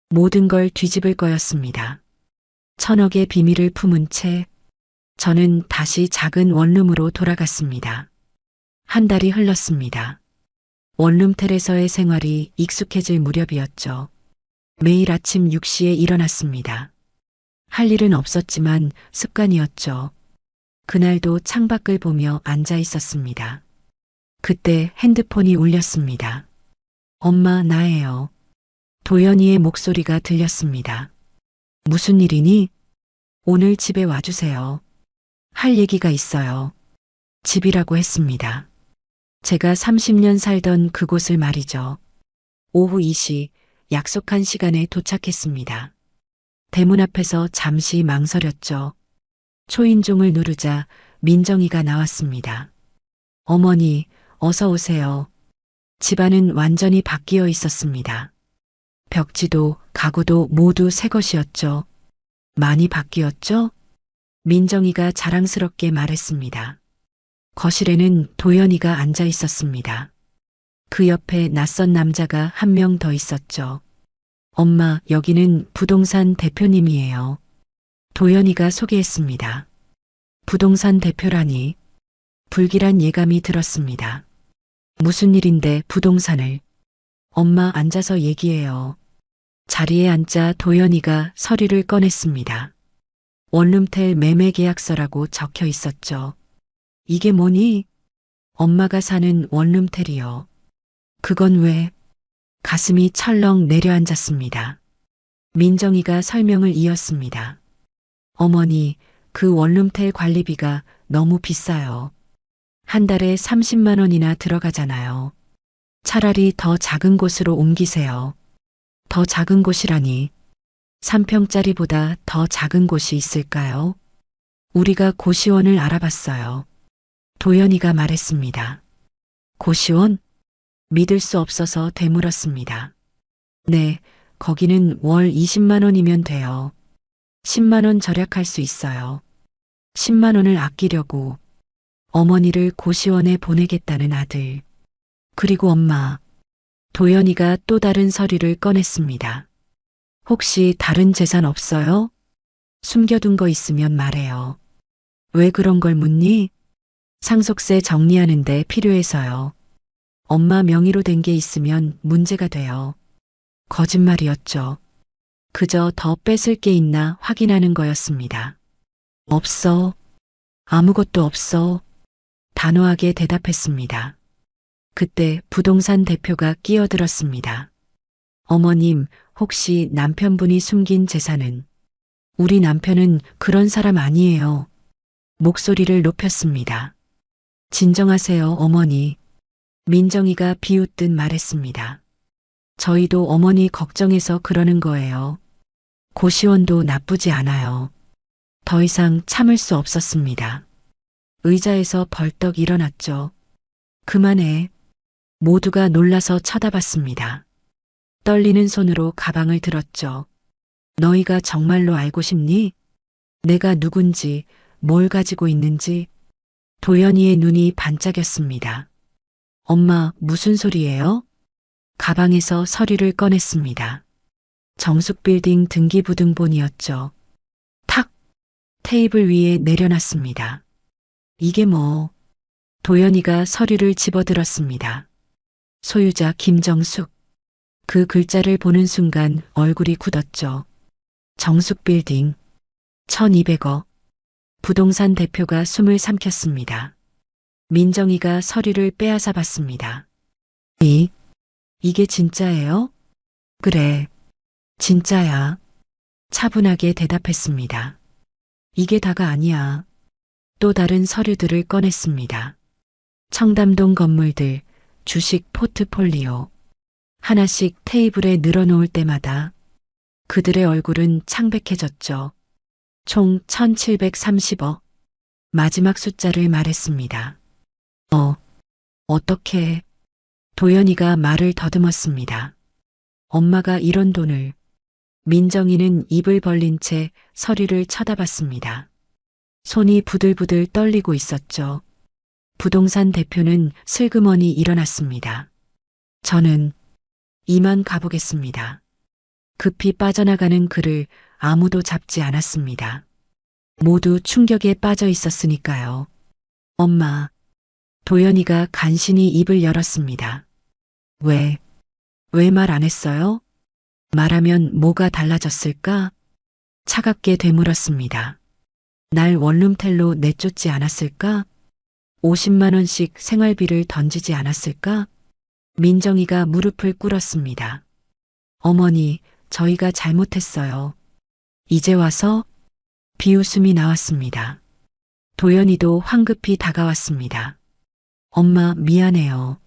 모든 걸 뒤집을 거였습니다. 천억의 비밀을 품은 채 저는 다시 작은 원룸으로 돌아갔습니다. 한 달이 흘렀습니다. 원룸텔에서의 생활이 익숙해질 무렵이었죠. 매일 아침 6시에 일어났습니다. 할 일은 없었지만 습관이었죠. 그날도 창밖을 보며 앉아 있었습니다. 그때 핸드폰이 울렸습니다. 엄마, 나예요. 도연이의 목소리가 들렸습니다. 무슨 일이니? 오늘 집에 와주세요. 할 얘기가 있어요. 집이라고 했습니다. 제가 30년 살던 그곳을 말이죠. 오후 2시 약속한 시간에 도착했습니다. 대문 앞에서 잠시 망설였죠. 초인종을 누르자 민정이가 나왔습니다. 어머니, 어서 오세요. 집안은 완전히 바뀌어 있었습니다. 벽지도 가구도 모두 새 것이었죠. 많이 바뀌었죠? 민정이가 자랑스럽게 말했습니다. 거실에는 도연이가 앉아 있었습니다. 그 옆에 낯선 남자가 한 명 더 있었죠. 엄마, 여기는 부동산 대표님이에요. 도연이가 소개했습니다. 부동산 대표라니. 불길한 예감이 들었습니다. 무슨 일인데 부동산을. 엄마 앉아서 얘기해요. 자리에 앉자 도연이가 서류를 꺼냈습니다. 원룸텔 매매 계약서라고 적혀 있었죠. 이게 뭐니? 엄마가 사는 원룸텔이요. 그건 왜? 가슴이 철렁 내려앉았습니다. 민정이가 설명을 이었습니다. 어머니, 그 원룸텔 관리비가 너무 비싸요. 한 달에 30만 원이나 들어가잖아요. 차라리 더 작은 곳으로 옮기세요. 더 작은 곳이라니. 3평짜리보다 더 작은 곳이 있을까요? 우리가 고시원을 알아봤어요. 도연이가 말했습니다. 고시원? 믿을 수 없어서 되물었습니다. 네, 거기는 월 20만 원이면 돼요. 10만 원 절약할 수 있어요. 10만 원을 아끼려고 어머니를 고시원에 보내겠다는 아들. 그리고 엄마. 도연이가 또 다른 서류를 꺼냈습니다. 혹시 다른 재산 없어요? 숨겨둔 거 있으면 말해요. 왜 그런 걸 묻니? 상속세 정리하는데 필요해서요. 엄마 명의로 된 게 있으면 문제가 돼요. 거짓말이었죠. 그저 더 뺏을 게 있나 확인하는 거였습니다. 없어. 아무것도 없어. 단호하게 대답했습니다. 그때 부동산 대표가 끼어들었습니다. 어머님, 혹시 남편분이 숨긴 재산은? 우리 남편은 그런 사람 아니에요. 목소리를 높였습니다. 진정하세요, 어머니. 민정이가 비웃듯 말했습니다. 저희도 어머니 걱정해서 그러는 거예요. 고시원도 나쁘지 않아요. 더 이상 참을 수 없었습니다. 의자에서 벌떡 일어났죠. 그만해. 모두가 놀라서 쳐다봤습니다. 떨리는 손으로 가방을 들었죠. 너희가 정말로 알고 싶니? 내가 누군지, 뭘 가지고 있는지. 도연이의 눈이 반짝였습니다. 엄마, 무슨 소리예요? 가방에서 서류를 꺼냈습니다. 정숙빌딩 등기부등본이었죠. 탁! 테이블 위에 내려놨습니다. 이게 뭐? 도연이가 서류를 집어들었습니다. 소유자 김정숙. 그 글자를 보는 순간 얼굴이 굳었죠. 정숙빌딩. 1200억. 부동산 대표가 숨을 삼켰습니다. 민정이가 서류를 빼앗아 봤습니다. 이게 진짜예요? 그래. 진짜야. 차분하게 대답했습니다. 이게 다가 아니야. 또 다른 서류들을 꺼냈습니다. 청담동 건물들, 주식 포트폴리오. 하나씩 테이블에 늘어놓을 때마다 그들의 얼굴은 창백해졌죠. 총 1730억. 마지막 숫자를 말했습니다. 어떻게? 도연이가 말을 더듬었습니다. 엄마가 이런 돈을. 민정이는 입을 벌린 채 서류를 쳐다봤습니다. 손이 부들부들 떨리고 있었죠. 부동산 대표는 슬그머니 일어났습니다. 저는 이만 가보겠습니다. 급히 빠져나가는 그를 아무도 잡지 않았습니다. 모두 충격에 빠져 있었으니까요. 엄마. 도연이가 간신히 입을 열었습니다. 왜 말 안 했어요? 말하면 뭐가 달라졌을까? 차갑게 되물었습니다. 날 원룸텔로 내쫓지 않았을까? 50만 원씩 생활비를 던지지 않았을까? 민정이가 무릎을 꿇었습니다. 어머니, 저희가 잘못했어요. 이제 와서? 비웃음이 나왔습니다. 도연이도 황급히 다가왔습니다. 엄마, 미안해요.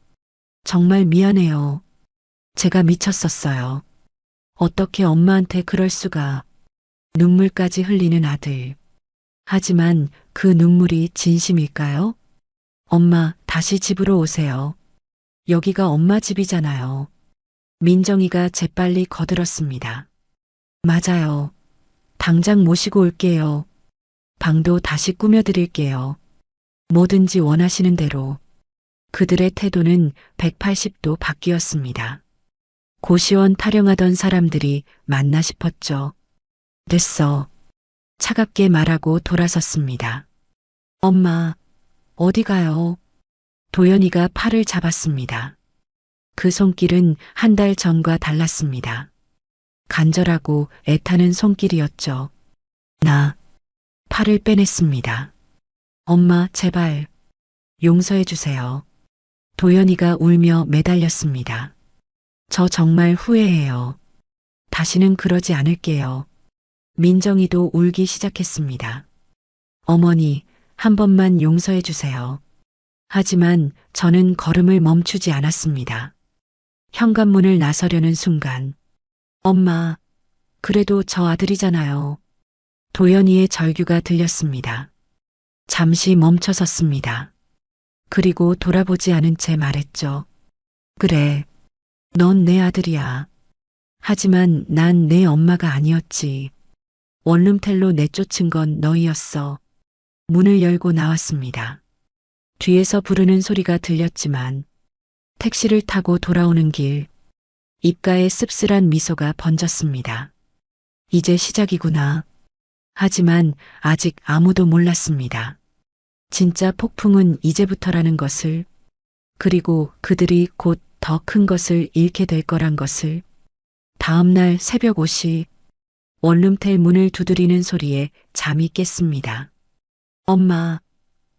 정말 미안해요. 제가 미쳤었어요. 어떻게 엄마한테 그럴 수가. 눈물까지 흘리는 아들. 하지만 그 눈물이 진심일까요? 엄마, 다시 집으로 오세요. 여기가 엄마 집이잖아요. 민정이가 재빨리 거들었습니다. 맞아요. 당장 모시고 올게요. 방도 다시 꾸며드릴게요. 뭐든지 원하시는 대로. 그들의 태도는 180도 바뀌었습니다. 고시원 타령하던 사람들이 맞나 싶었죠. 됐어. 차갑게 말하고 돌아섰습니다. 엄마, 어디 가요? 도연이가 팔을 잡았습니다. 그 손길은 한 달 전과 달랐습니다. 간절하고 애타는 손길이었죠. 나 팔을 빼냈습니다. 엄마, 제발 용서해 주세요. 도연이가 울며 매달렸습니다. 저 정말 후회해요. 다시는 그러지 않을게요. 민정이도 울기 시작했습니다. 어머니, 한 번만 용서해 주세요. 하지만 저는 걸음을 멈추지 않았습니다. 현관문을 나서려는 순간, 엄마, 그래도 저 아들이잖아요. 도연이의 절규가 들렸습니다. 잠시 멈춰 섰습니다. 그리고 돌아보지 않은 채 말했죠. 그래, 넌 내 아들이야. 하지만 난 내 엄마가 아니었지. 원룸텔로 내쫓은 건 너희였어. 문을 열고 나왔습니다. 뒤에서 부르는 소리가 들렸지만 택시를 타고 돌아오는 길, 입가에 씁쓸한 미소가 번졌습니다. 이제 시작이구나. 하지만 아직 아무도 몰랐습니다. 진짜 폭풍은 이제부터라는 것을, 그리고 그들이 곧 더 큰 것을 잃게 될 거란 것을. 다음 날 새벽 5시, 원룸텔 문을 두드리는 소리에 잠이 깼습니다. 엄마,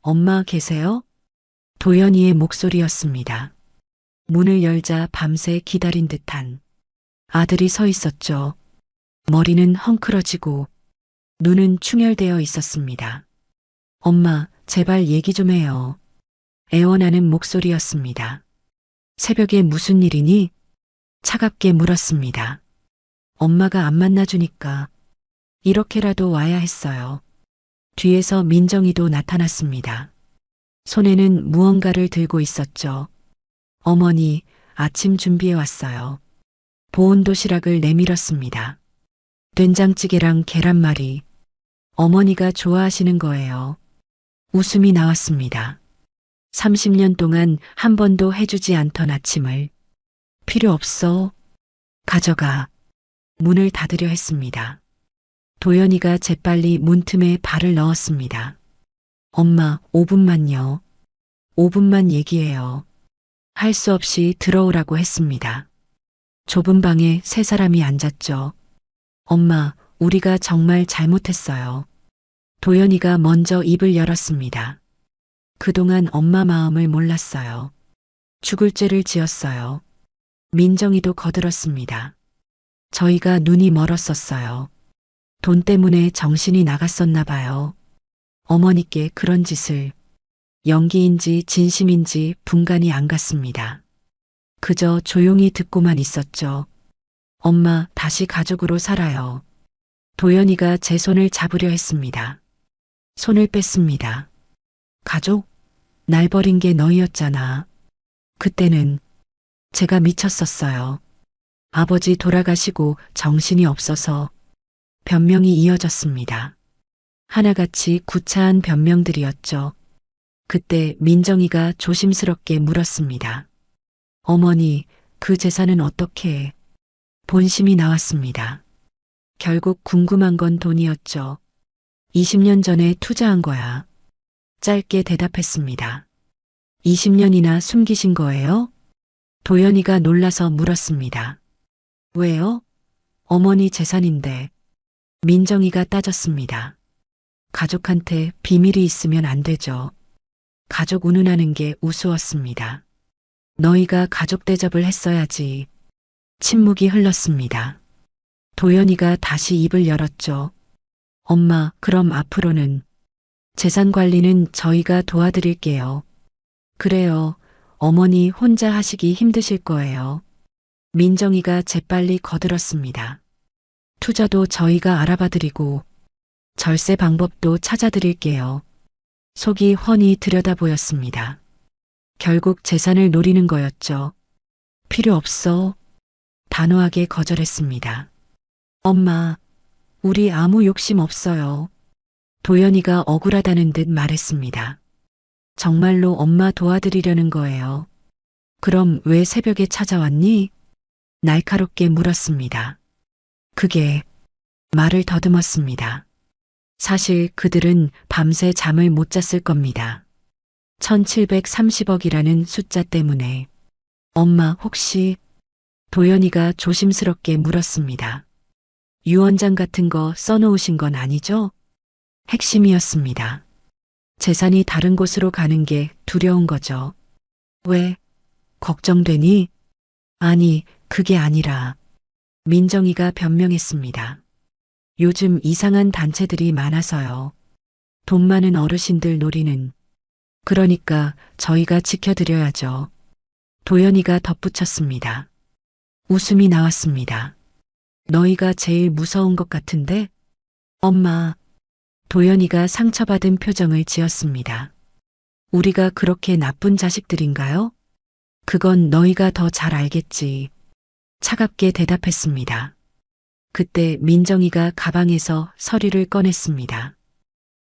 엄마 계세요? 도연이의 목소리였습니다. 문을 열자 밤새 기다린 듯한 아들이 서 있었죠. 머리는 헝클어지고 눈은 충혈되어 있었습니다. 엄마, 제발 얘기 좀 해요. 애원하는 목소리였습니다. 새벽에 무슨 일이니? 차갑게 물었습니다. 엄마가 안 만나주니까 이렇게라도 와야 했어요. 뒤에서 민정이도 나타났습니다. 손에는 무언가를 들고 있었죠. 어머니, 아침 준비해 왔어요. 보온 도시락을 내밀었습니다. 된장찌개랑 계란말이. 어머니가 좋아하시는 거예요. 웃음이 나왔습니다. 30년 동안 한 번도 해주지 않던 아침을. 필요 없어. 가져가. 문을 닫으려 했습니다. 도연이가 재빨리 문틈에 발을 넣었습니다. 엄마, 5분만요. 5분만 얘기해요. 할 수 없이 들어오라고 했습니다. 좁은 방에 세 사람이 앉았죠. 엄마, 우리가 정말 잘못했어요. 도연이가 먼저 입을 열었습니다. 그동안 엄마 마음을 몰랐어요. 죽을 죄를 지었어요. 민정이도 거들었습니다. 저희가 눈이 멀었었어요. 돈 때문에 정신이 나갔었나 봐요. 어머니께 그런 짓을. 연기인지 진심인지 분간이 안 갔습니다. 그저 조용히 듣고만 있었죠. 엄마, 다시 가족으로 살아요. 도연이가 제 손을 잡으려 했습니다. 손을 뺐습니다. 가족? 날 버린 게 너희였잖아. 그때는 제가 미쳤었어요. 아버지 돌아가시고 정신이 없어서. 변명이 이어졌습니다. 하나같이 구차한 변명들이었죠. 그때 민정이가 조심스럽게 물었습니다. 어머니, 그 재산은 어떻게 해? 본심이 나왔습니다. 결국 궁금한 건 돈이었죠. 20년 전에 투자한 거야. 짧게 대답했습니다. 20년이나 숨기신 거예요? 도연이가 놀라서 물었습니다. 왜요? 어머니 재산인데. 민정이가 따졌습니다. 가족한테 비밀이 있으면 안 되죠. 가족 운운하는 게 우스웠습니다. 너희가 가족 대접을 했어야지. 침묵이 흘렀습니다. 도연이가 다시 입을 열었죠. 엄마, 그럼 앞으로는 재산 관리는 저희가 도와드릴게요. 그래요. 어머니 혼자 하시기 힘드실 거예요. 민정이가 재빨리 거들었습니다. 투자도 저희가 알아봐드리고 절세 방법도 찾아드릴게요. 속이 훤히 들여다 보였습니다. 결국 재산을 노리는 거였죠. 필요 없어. 단호하게 거절했습니다. 엄마, 우리 아무 욕심 없어요. 도연이가 억울하다는 듯 말했습니다. 정말로 엄마 도와드리려는 거예요. 그럼 왜 새벽에 찾아왔니? 날카롭게 물었습니다. 그게 말을 더듬었습니다. 사실 그들은 밤새 잠을 못 잤을 겁니다. 1730억이라는 숫자 때문에. 엄마 혹시 도연이가 조심스럽게 물었습니다. 유언장 같은 거 써놓으신 건 아니죠? 핵심이었습니다. 재산이 다른 곳으로 가는 게 두려운 거죠. 왜? 걱정되니? 아니, 그게 아니라 민정이가 변명했습니다. 요즘 이상한 단체들이 많아서요. 돈 많은 어르신들 노리는. 그러니까 저희가 지켜드려야죠. 도연이가 덧붙였습니다. 웃음이 나왔습니다. 너희가 제일 무서운 것 같은데? 엄마. 도연이가 상처받은 표정을 지었습니다. 우리가 그렇게 나쁜 자식들인가요? 그건 너희가 더 잘 알겠지. 차갑게 대답했습니다. 그때 민정이가 가방에서 서류를 꺼냈습니다.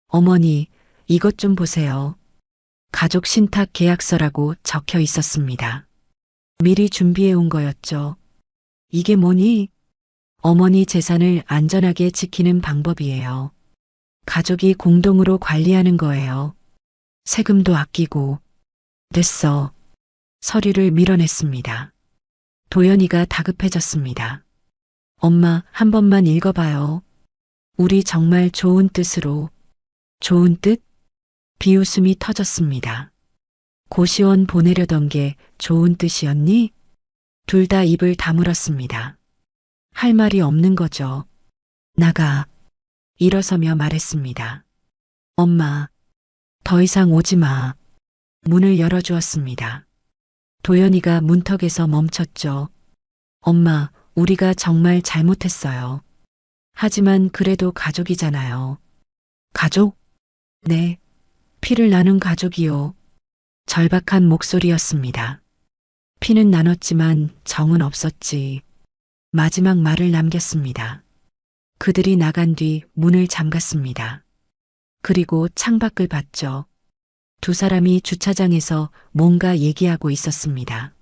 어머니, 이것 좀 보세요. 가족 신탁 계약서라고 적혀 있었습니다. 미리 준비해 온 거였죠. 이게 뭐니? 어머니 재산을 안전하게 지키는 방법이에요. 가족이 공동으로 관리하는 거예요. 세금도 아끼고. 됐어. 서류를 밀어냈습니다. 도연이가 다급해졌습니다. 엄마, 한 번만 읽어봐요. 우리 정말 좋은 뜻으로. 좋은 뜻? 비웃음이 터졌습니다. 고시원 보내려던 게 좋은 뜻이었니? 둘 다 입을 다물었습니다. 할 말이 없는 거죠. 나가. 일어서며 말했습니다. 엄마, 더 이상 오지 마. 문을 열어주었습니다. 도연이가 문턱에서 멈췄죠. 엄마, 우리가 정말 잘못했어요. 하지만 그래도 가족이잖아요. 가족? 네. 피를 나눈 가족이요. 절박한 목소리였습니다. 피는 나눴지만 정은 없었지. 마지막 말을 남겼습니다. 그들이 나간 뒤 문을 잠갔습니다. 그리고 창밖을 봤죠. 두 사람이 주차장에서 뭔가 얘기하고 있었습니다.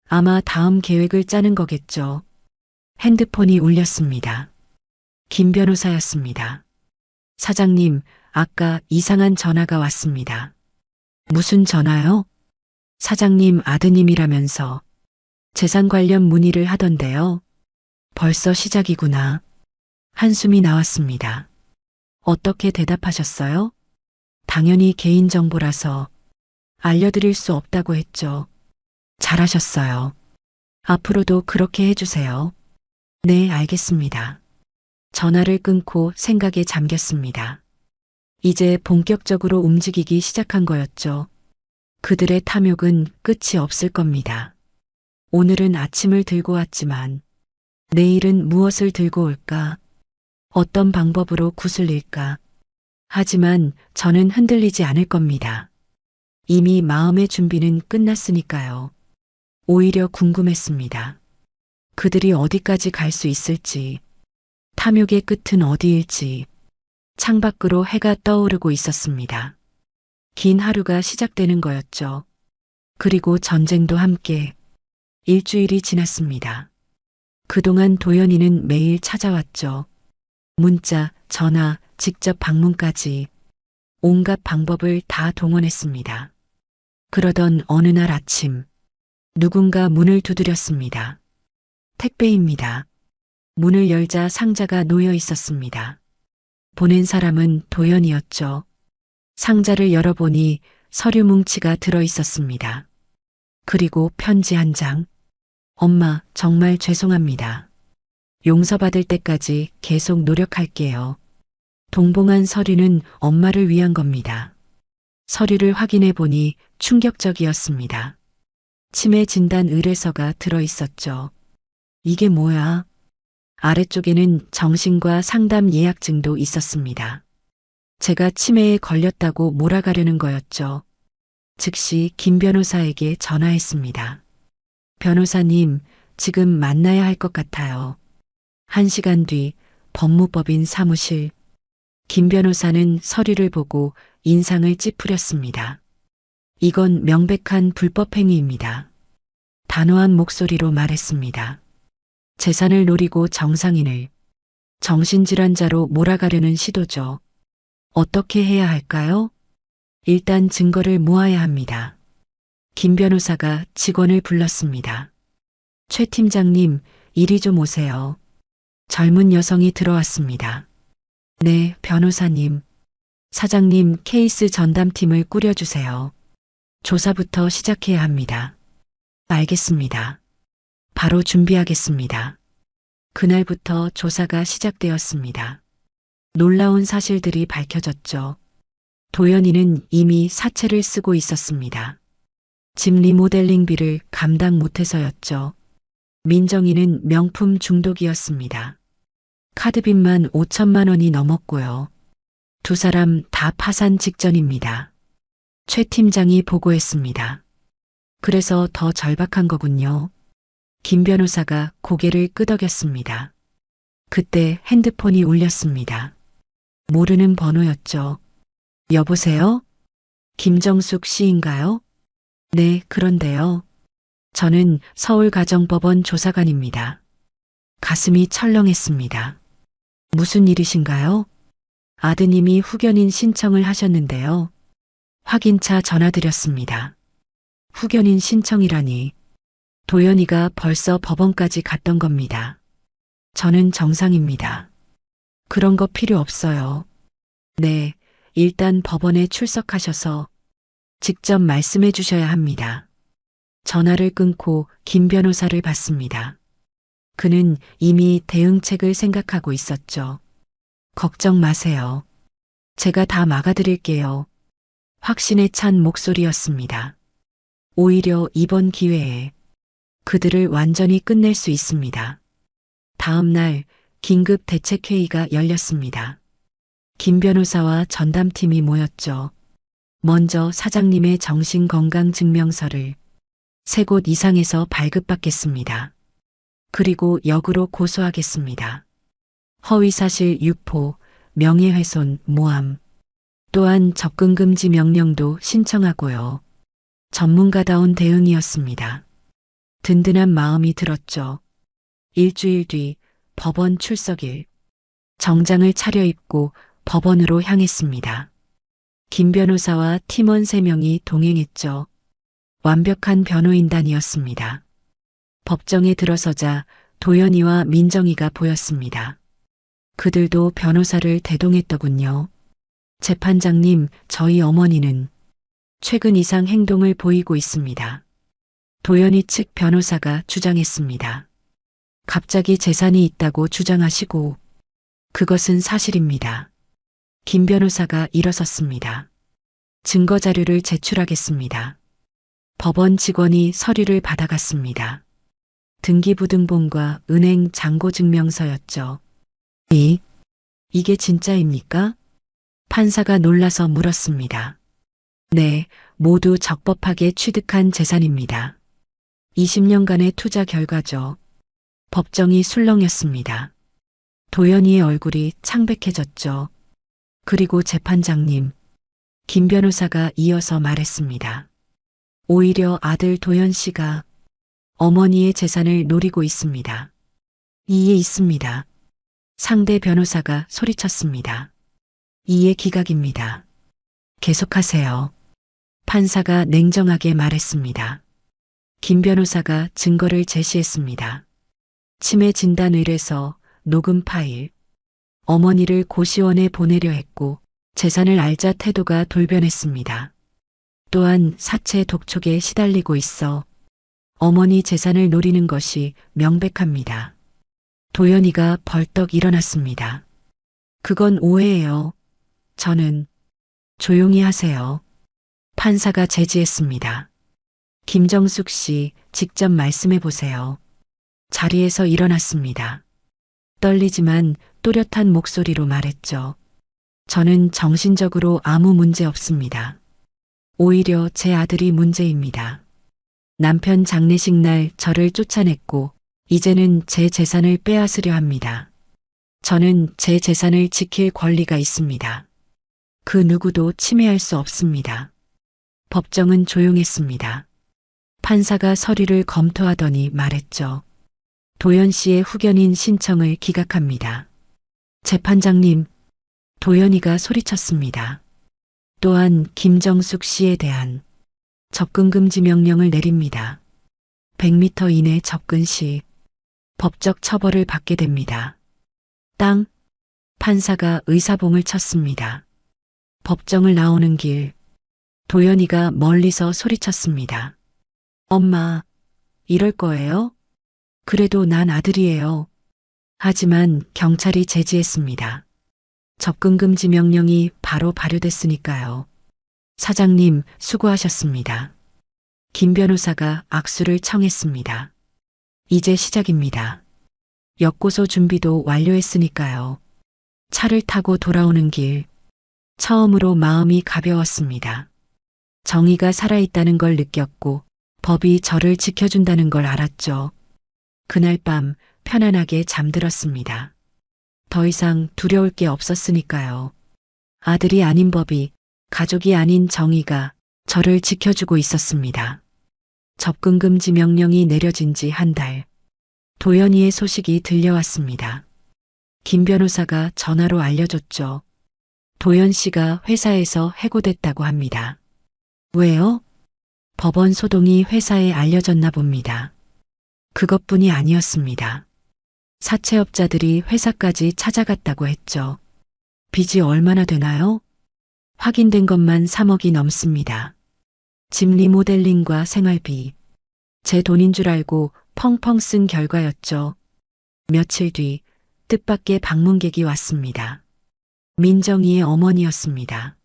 아마 다음 계획을 짜는 거겠죠. 핸드폰이 울렸습니다. 김 변호사였습니다. 사장님, 아까 이상한 전화가 왔습니다. 무슨 전화요? 사장님 아드님이라면서 재산 관련 문의를 하던데요. 벌써 시작이구나. 한숨이 나왔습니다. 어떻게 대답하셨어요? 당연히 개인정보라서 알려드릴 수 없다고 했죠. 잘하셨어요. 앞으로도 그렇게 해주세요. 네, 알겠습니다. 전화를 끊고 생각에 잠겼습니다. 이제 본격적으로 움직이기 시작한 거였죠. 그들의 탐욕은 끝이 없을 겁니다. 오늘은 아침을 들고 왔지만 내일은 무엇을 들고 올까? 어떤 방법으로 구슬릴까? 하지만 저는 흔들리지 않을 겁니다. 이미 마음의 준비는 끝났으니까요. 오히려 궁금했습니다. 그들이 어디까지 갈 수 있을지, 탐욕의 끝은 어디일지. 창밖으로 해가 떠오르고 있었습니다. 긴 하루가 시작되는 거였죠. 그리고 전쟁도 함께. 일주일이 지났습니다. 그동안 도연이는 매일 찾아왔죠. 문자, 전화, 직접 방문까지 온갖 방법을 다 동원했습니다. 그러던 어느 날 아침, 누군가 문을 두드렸습니다. 택배입니다. 문을 열자 상자가 놓여 있었습니다. 보낸 사람은 도연이었죠. 상자를 열어보니 서류 뭉치가 들어 있었습니다. 그리고 편지 한 장. 엄마, 정말 죄송합니다. 용서받을 때까지 계속 노력할게요. 동봉한 서류는 엄마를 위한 겁니다. 서류를 확인해 보니 충격적이었습니다. 치매 진단 의뢰서가 들어 있었죠. 이게 뭐야? 아래쪽에는 정신과 상담 예약증도 있었습니다. 제가 치매에 걸렸다고 몰아가려는 거였죠. 즉시 김 변호사에게 전화했습니다. 변호사님, 지금 만나야 할 것 같아요. 1시간 뒤 법무법인 사무실. 김 변호사는 서류를 보고 인상을 찌푸렸습니다. 이건 명백한 불법 행위입니다. 단호한 목소리로 말했습니다. 재산을 노리고 정상인을 정신질환자로 몰아가려는 시도죠. 어떻게 해야 할까요? 일단 증거를 모아야 합니다. 김 변호사가 직원을 불렀습니다. 최 팀장님, 이리 좀 오세요. 젊은 여성이 들어왔습니다. 네, 변호사님. 사장님, 케이스 전담팀을 꾸려주세요. 조사부터 시작해야 합니다. 알겠습니다. 바로 준비하겠습니다. 그날부터 조사가 시작되었습니다. 놀라운 사실들이 밝혀졌죠. 도연이는 이미 사채를 쓰고 있었습니다. 집 리모델링비를 감당 못해서였죠. 민정이는 명품 중독이었습니다. 카드빚만 5천만 원이 넘었고요. 두 사람 다 파산 직전입니다. 최 팀장이 보고했습니다. 그래서 더 절박한 거군요. 김 변호사가 고개를 끄덕였습니다. 그때 핸드폰이 울렸습니다. 모르는 번호였죠. 여보세요? 김정숙 씨인가요? 네, 그런데요. 저는 서울가정법원 조사관입니다. 가슴이 철렁했습니다. 무슨 일이신가요? 아드님이 후견인 신청을 하셨는데요. 확인차 전화드렸습니다. 후견인 신청이라니. 도연이가 벌써 법원까지 갔던 겁니다. 저는 정상입니다. 그런 거 필요 없어요. 네, 일단 법원에 출석하셔서 직접 말씀해 주셔야 합니다. 전화를 끊고 김 변호사를 봤습니다. 그는 이미 대응책을 생각하고 있었죠. 걱정 마세요. 제가 다 막아드릴게요. 확신에 찬 목소리였습니다. 오히려 이번 기회에 그들을 완전히 끝낼 수 있습니다. 다음 날 긴급 대책회의가 열렸습니다. 김 변호사와 전담팀이 모였죠. 먼저 사장님의 정신건강증명서를 3곳 이상에서 발급받겠습니다. 그리고 역으로 고소하겠습니다. 허위사실 유포, 명예훼손, 모함, 또한 접근금지 명령도 신청하고요. 전문가다운 대응이었습니다. 든든한 마음이 들었죠. 일주일 뒤 법원 출석일. 정장을 차려입고 법원으로 향했습니다. 김 변호사와 팀원 3명이 동행했죠. 완벽한 변호인단이었습니다. 법정에 들어서자 도연이와 민정이가 보였습니다. 그들도 변호사를 대동했더군요. 재판장님, 저희 어머니는 최근 이상 행동을 보이고 있습니다. 도연이 측 변호사가 주장했습니다. 갑자기 재산이 있다고 주장하시고 그것은 사실입니다. 김 변호사가 일어섰습니다. 증거 자료를 제출하겠습니다. 법원 직원이 서류를 받아갔습니다. 등기부등본과 은행 잔고증명서였죠. 이게 진짜입니까? 판사가 놀라서 물었습니다. 네, 모두 적법하게 취득한 재산입니다. 20년간의 투자 결과죠. 법정이 술렁였습니다. 도연이의 얼굴이 창백해졌죠. 그리고 재판장님, 김 변호사가 이어서 말했습니다. 오히려 아들 도연 씨가 어머니의 재산을 노리고 있습니다. 이에 있습니다. 상대 변호사가 소리쳤습니다. 이에 기각입니다. 계속하세요. 판사가 냉정하게 말했습니다. 김 변호사가 증거를 제시했습니다. 치매 진단 의뢰서, 녹음 파일, 어머니를 고시원에 보내려 했고 재산을 알자 태도가 돌변했습니다. 또한 사체 독촉에 시달리고 있어 어머니 재산을 노리는 것이 명백합니다. 도연이가 벌떡 일어났습니다. 그건 오해예요. 저는 조용히 하세요. 판사가 제지했습니다. 김정숙 씨, 직접 말씀해 보세요. 자리에서 일어났습니다. 떨리지만 또렷한 목소리로 말했죠. 저는 정신적으로 아무 문제 없습니다. 오히려 제 아들이 문제입니다. 남편 장례식 날 저를 쫓아냈고 이제는 제 재산을 빼앗으려 합니다. 저는 제 재산을 지킬 권리가 있습니다. 그 누구도 침해할 수 없습니다. 법정은 조용했습니다. 판사가 서류를 검토하더니 말했죠. 도연 씨의 후견인 신청을 기각합니다. 재판장님, 도연이가 소리쳤습니다. 또한 김정숙 씨에 대한 접근 금지 명령을 내립니다. 100m 이내 접근 시 법적 처벌을 받게 됩니다. 땅. 판사가 의사봉을 쳤습니다. 법정을 나오는 길. 도연이가 멀리서 소리쳤습니다. 엄마, 이럴 거예요? 그래도 난 아들이에요. 하지만 경찰이 제지했습니다. 접근 금지 명령이 바로 발효됐으니까요. 사장님, 수고하셨습니다. 김 변호사가 악수를 청했습니다. 이제 시작입니다. 역고소 준비도 완료했으니까요. 차를 타고 돌아오는 길. 처음으로 마음이 가벼웠습니다. 정의가 살아있다는 걸 느꼈고 법이 저를 지켜준다는 걸 알았죠. 그날 밤 편안하게 잠들었습니다. 더 이상 두려울 게 없었으니까요. 아들이 아닌 법이, 가족이 아닌 정의가 저를 지켜주고 있었습니다. 접근 금지 명령이 내려진 지 한 달. 도연이의 소식이 들려왔습니다. 김 변호사가 전화로 알려줬죠. 도연 씨가 회사에서 해고됐다고 합니다. 왜요? 법원 소동이 회사에 알려졌나 봅니다. 그것뿐이 아니었습니다. 사채업자들이 회사까지 찾아갔다고 했죠. 빚이 얼마나 되나요? 확인된 것만 3억이 넘습니다. 집 리모델링과 생활비. 제 돈인 줄 알고 펑펑 쓴 결과였죠. 며칠 뒤 뜻밖의 방문객이 왔습니다. 민정이의 어머니였습니다.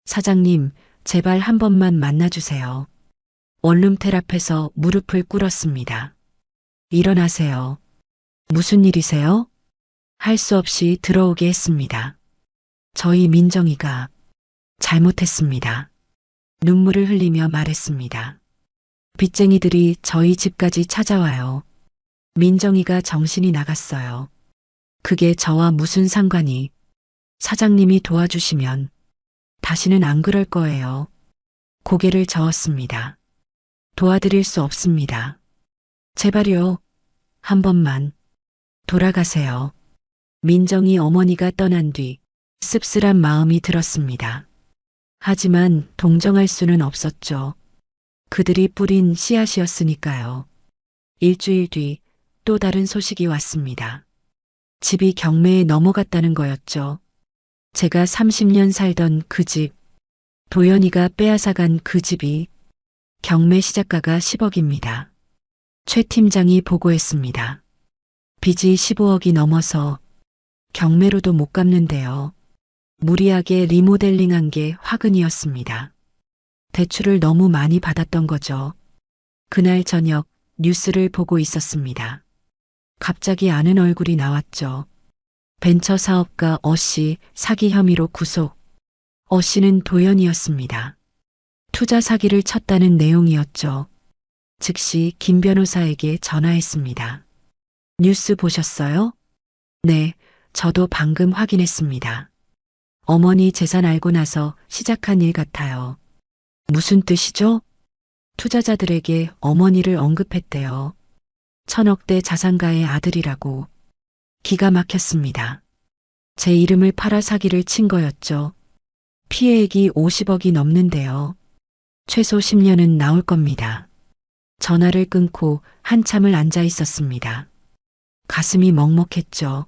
사장님, 제발 한 번만 만나주세요. 원룸텔 앞에서 무릎을 꿇었습니다. 일어나세요. 무슨 일이세요? 할 수 없이 들어오게 했습니다. 저희 민정이가 잘못했습니다. 눈물을 흘리며 말했습니다. 빚쟁이들이 저희 집까지 찾아와요. 민정이가 정신이 나갔어요. 그게 저와 무슨 상관이? 사장님이 도와주시면 다시는 안 그럴 거예요. 고개를 저었습니다. 도와드릴 수 없습니다. 제발요. 한 번만. 돌아가세요. 민정이 어머니가 떠난 뒤 씁쓸한 마음이 들었습니다. 하지만 동정할 수는 없었죠. 그들이 뿌린 씨앗이었으니까요. 일주일 뒤 또 다른 소식이 왔습니다. 집이 경매에 넘어갔다는 거였죠. 제가 30년 살던 그 집, 도연이가 빼앗아간 그 집이 경매 시작가가 10억입니다. 최 팀장이 보고했습니다. 빚이 15억이 넘어서 경매로도 못 갚는데요. 무리하게 리모델링한 게 화근이었습니다. 대출을 너무 많이 받았던 거죠. 그날 저녁 뉴스를 보고 있었습니다. 갑자기 아는 얼굴이 나왔죠. 벤처 사업가 어씨 사기 혐의로 구속. 어씨는 도연이었습니다. 투자 사기를 쳤다는 내용이었죠. 즉시 김 변호사에게 전화했습니다. 뉴스 보셨어요? 네, 저도 방금 확인했습니다. 어머니 재산 알고 나서 시작한 일 같아요. 무슨 뜻이죠? 투자자들에게 어머니를 언급했대요. 1000억대 자산가의 아들이라고. 기가 막혔습니다. 제 이름을 팔아 사기를 친 거였죠. 피해액이 50억이 넘는데요. 최소 10년은 나올 겁니다. 전화를 끊고 한참을 앉아 있었습니다. 가슴이 먹먹했죠.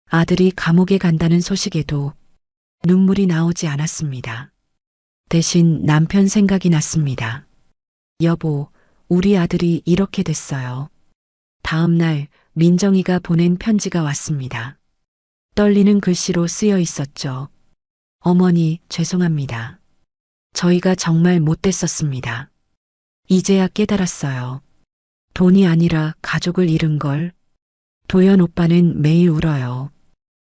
아들이 감옥에 간다는 소식에도 눈물이 나오지 않았습니다. 대신 남편 생각이 났습니다. 여보, 우리 아들이 이렇게 됐어요. 다음 날 민정이가 보낸 편지가 왔습니다. 떨리는 글씨로 쓰여 있었죠. 어머니, 죄송합니다. 저희가 정말 못됐었습니다. 이제야 깨달았어요. 돈이 아니라 가족을 잃은 걸. 도연 오빠는 매일 울어요.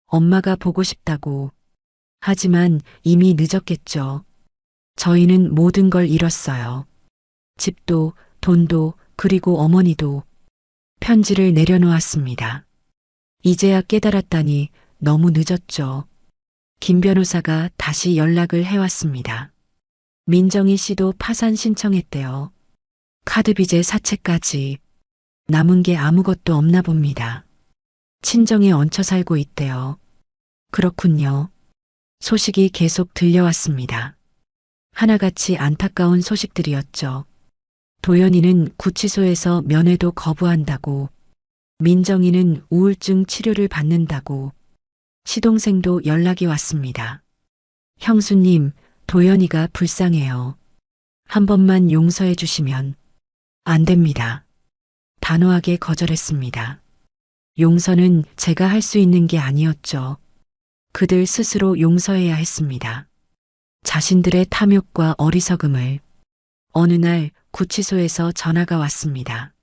엄마가 보고 싶다고. 하지만 이미 늦었겠죠. 저희는 모든 걸 잃었어요. 집도, 돈도, 그리고 어머니도. 편지를 내려놓았습니다. 이제야 깨달았다니 너무 늦었죠. 김 변호사가 다시 연락을 해왔습니다. 민정이 씨도 파산 신청했대요. 카드빚에 사채까지. 남은 게 아무것도 없나 봅니다. 친정에 얹혀 살고 있대요. 그렇군요. 소식이 계속 들려왔습니다. 하나같이 안타까운 소식들이었죠. 도연이는 구치소에서 면회도 거부한다고, 민정이는 우울증 치료를 받는다고, 시동생도 연락이 왔습니다. 형수님, 도연이가 불쌍해요. 한 번만 용서해 주시면. 안 됩니다. 단호하게 거절했습니다. 용서는 제가 할 수 있는 게 아니었죠. 그들 스스로 용서해야 했습니다. 자신들의 탐욕과 어리석음을. 어느 날 구치소에서 전화가 왔습니다.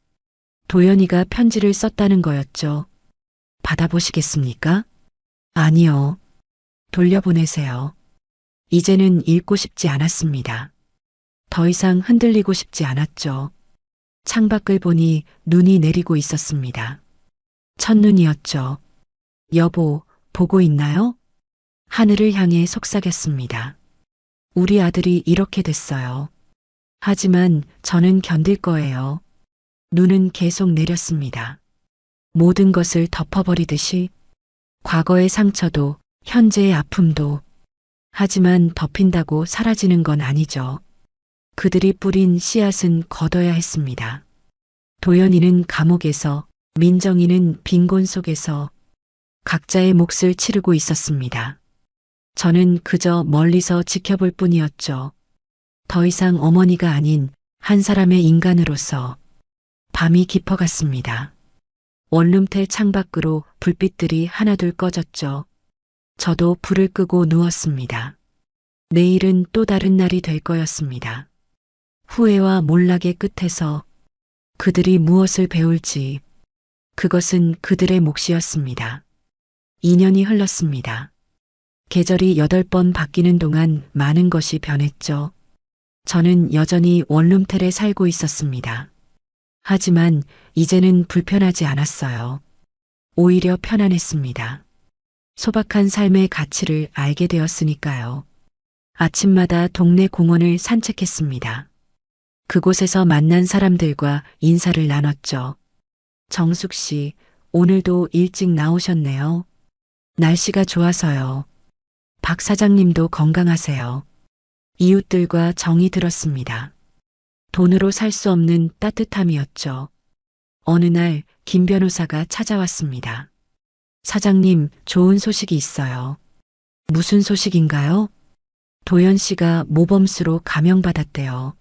도연이가 편지를 썼다는 거였죠. 받아보시겠습니까? 아니요. 돌려보내세요. 이제는 읽고 싶지 않았습니다. 더 이상 흔들리고 싶지 않았죠. 창밖을 보니 눈이 내리고 있었습니다. 첫눈이었죠. 여보, 보고 있나요? 하늘을 향해 속삭였습니다. 우리 아들이 이렇게 됐어요. 하지만 저는 견딜 거예요. 눈은 계속 내렸습니다. 모든 것을 덮어버리듯이 과거의 상처도 현재의 아픔도. 하지만 덮인다고 사라지는 건 아니죠. 그들이 뿌린 씨앗은 걷어야 했습니다. 도연이는 감옥에서, 민정이는 빈곤 속에서 각자의 몫을 치르고 있었습니다. 저는 그저 멀리서 지켜볼 뿐이었죠. 더 이상 어머니가 아닌 한 사람의 인간으로서. 밤이 깊어갔습니다. 원룸텔 창밖으로 불빛들이 하나둘 꺼졌죠. 저도 불을 끄고 누웠습니다. 내일은 또 다른 날이 될 거였습니다. 후회와 몰락의 끝에서 그들이 무엇을 배울지, 그것은 그들의 몫이었습니다. 2년이 흘렀습니다. 계절이 8번 바뀌는 동안 많은 것이 변했죠. 저는 여전히 원룸텔에 살고 있었습니다. 하지만 이제는 불편하지 않았어요. 오히려 편안했습니다. 소박한 삶의 가치를 알게 되었으니까요. 아침마다 동네 공원을 산책했습니다. 그곳에서 만난 사람들과 인사를 나눴죠. 정숙 씨, 오늘도 일찍 나오셨네요. 날씨가 좋아서요. 박 사장님도 건강하세요. 이웃들과 정이 들었습니다. 돈으로 살 수 없는 따뜻함이었죠. 어느 날 김 변호사가 찾아왔습니다. 사장님, 좋은 소식이 있어요. 무슨 소식인가요? 도연 씨가 모범수로 감형받았대요.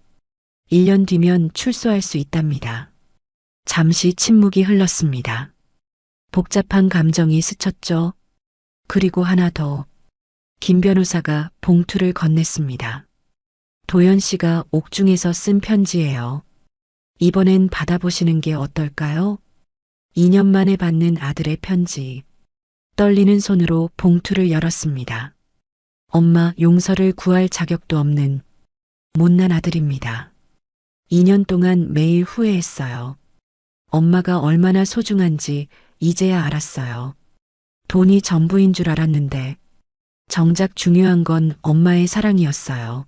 1년 뒤면 출소할 수 있답니다. 잠시 침묵이 흘렀습니다. 복잡한 감정이 스쳤죠. 그리고 하나 더. 김 변호사가 봉투를 건넸습니다. 도연 씨가 옥중에서 쓴 편지예요. 이번엔 받아보시는 게 어떨까요? 2년 만에 받는 아들의 편지. 떨리는 손으로 봉투를 열었습니다. 엄마, 용서를 구할 자격도 없는 못난 아들입니다. 2년 동안 매일 후회했어요. 엄마가 얼마나 소중한지 이제야 알았어요. 돈이 전부인 줄 알았는데 정작 중요한 건 엄마의 사랑이었어요.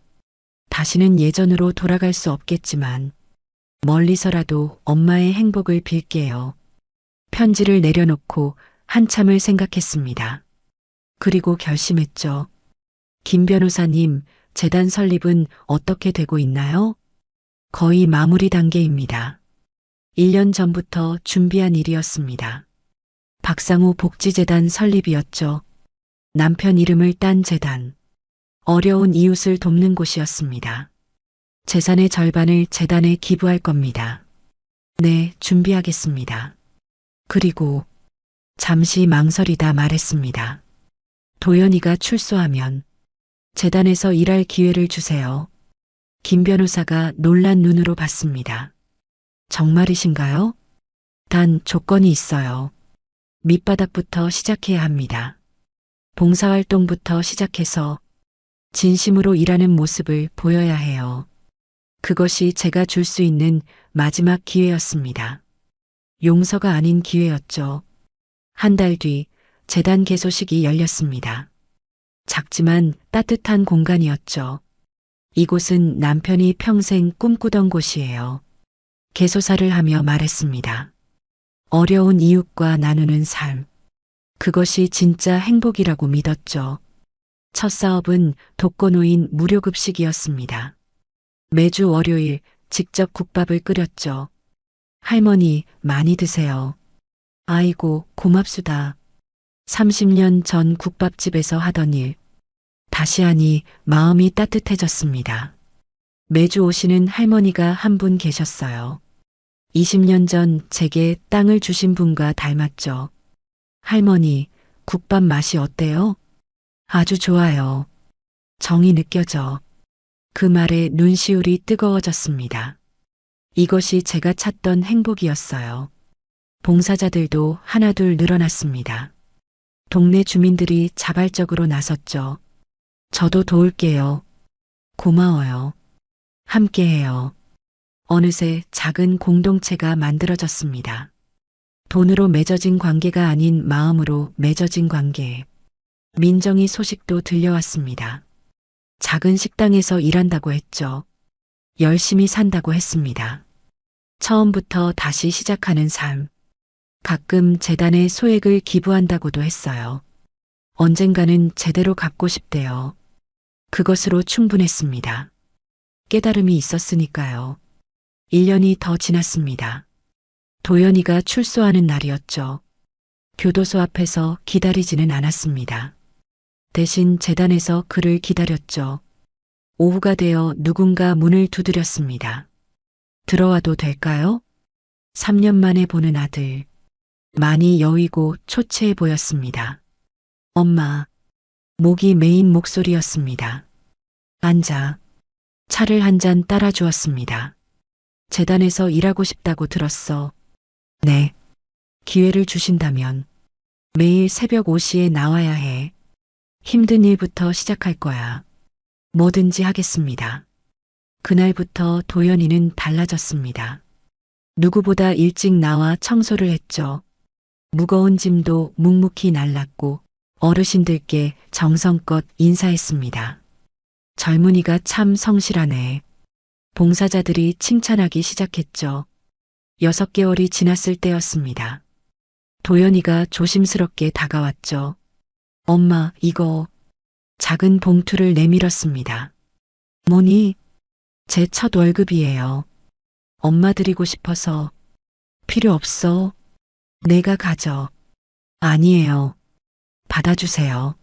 다시는 예전으로 돌아갈 수 없겠지만 멀리서라도 엄마의 행복을 빌게요. 편지를 내려놓고 한참을 생각했습니다. 그리고 결심했죠. 김 변호사님, 재단 설립은 어떻게 되고 있나요? 거의 마무리 단계입니다. 1년 전부터 준비한 일이었습니다. 박상우 복지재단 설립이었죠. 남편 이름을 딴 재단. 어려운 이웃을 돕는 곳이었습니다. 재산의 절반을 재단에 기부할 겁니다. 네, 준비하겠습니다. 그리고 잠시 망설이다 말했습니다. 도연이가 출소하면 재단에서 일할 기회를 주세요. 김 변호사가 놀란 눈으로 봤습니다. 정말이신가요? 단 조건이 있어요. 밑바닥부터 시작해야 합니다. 봉사활동부터 시작해서 진심으로 일하는 모습을 보여야 해요. 그것이 제가 줄 수 있는 마지막 기회였습니다. 용서가 아닌 기회였죠. 한 달 뒤 재단 개소식이 열렸습니다. 작지만 따뜻한 공간이었죠. 이곳은 남편이 평생 꿈꾸던 곳이에요. 개소사를 하며 말했습니다. 어려운 이웃과 나누는 삶. 그것이 진짜 행복이라고 믿었죠. 첫 사업은 독거노인 무료급식이었습니다. 매주 월요일 직접 국밥을 끓였죠. 할머니, 많이 드세요. 아이고, 고맙수다. 30년 전 국밥집에서 하던 일, 다시 하니 마음이 따뜻해졌습니다. 매주 오시는 할머니가 한 분 계셨어요. 20년 전 제게 땅을 주신 분과 닮았죠. 할머니, 국밥 맛이 어때요? 아주 좋아요. 정이 느껴져. 그 말에 눈시울이 뜨거워졌습니다. 이것이 제가 찾던 행복이었어요. 봉사자들도 하나둘 늘어났습니다. 동네 주민들이 자발적으로 나섰죠. 저도 도울게요. 고마워요. 함께해요. 어느새 작은 공동체가 만들어졌습니다. 돈으로 맺어진 관계가 아닌 마음으로 맺어진 관계. 민정이 소식도 들려왔습니다. 작은 식당에서 일한다고 했죠. 열심히 산다고 했습니다. 처음부터 다시 시작하는 삶. 가끔 재단에 소액을 기부한다고도 했어요. 언젠가는 제대로 갚고 싶대요. 그것으로 충분했습니다. 깨달음이 있었으니까요. 1년이 더 지났습니다. 도연이가 출소하는 날이었죠. 교도소 앞에서 기다리지는 않았습니다. 대신 재단에서 그를 기다렸죠. 오후가 되어 누군가 문을 두드렸습니다. 들어와도 될까요? 3년 만에 보는 아들. 많이 여위고 초췌해 보였습니다. 엄마. 목이 메인 목소리였습니다. 앉아. 차를 한 잔 따라 주었습니다. 재단에서 일하고 싶다고 들었어. 네. 기회를 주신다면 매일 새벽 5시에 나와야 해. 힘든 일부터 시작할 거야. 뭐든지 하겠습니다. 그날부터 도연이는 달라졌습니다. 누구보다 일찍 나와 청소를 했죠. 무거운 짐도 묵묵히 날랐고 어르신들께 정성껏 인사했습니다. 젊은이가 참 성실하네. 봉사자들이 칭찬하기 시작했죠. 6개월이 지났을 때였습니다. 도연이가 조심스럽게 다가왔죠. 엄마, 이거. 작은 봉투를 내밀었습니다. 뭐니? 제 첫 월급이에요. 엄마 드리고 싶어서. 필요 없어. 내가 가져. 아니에요. 받아주세요.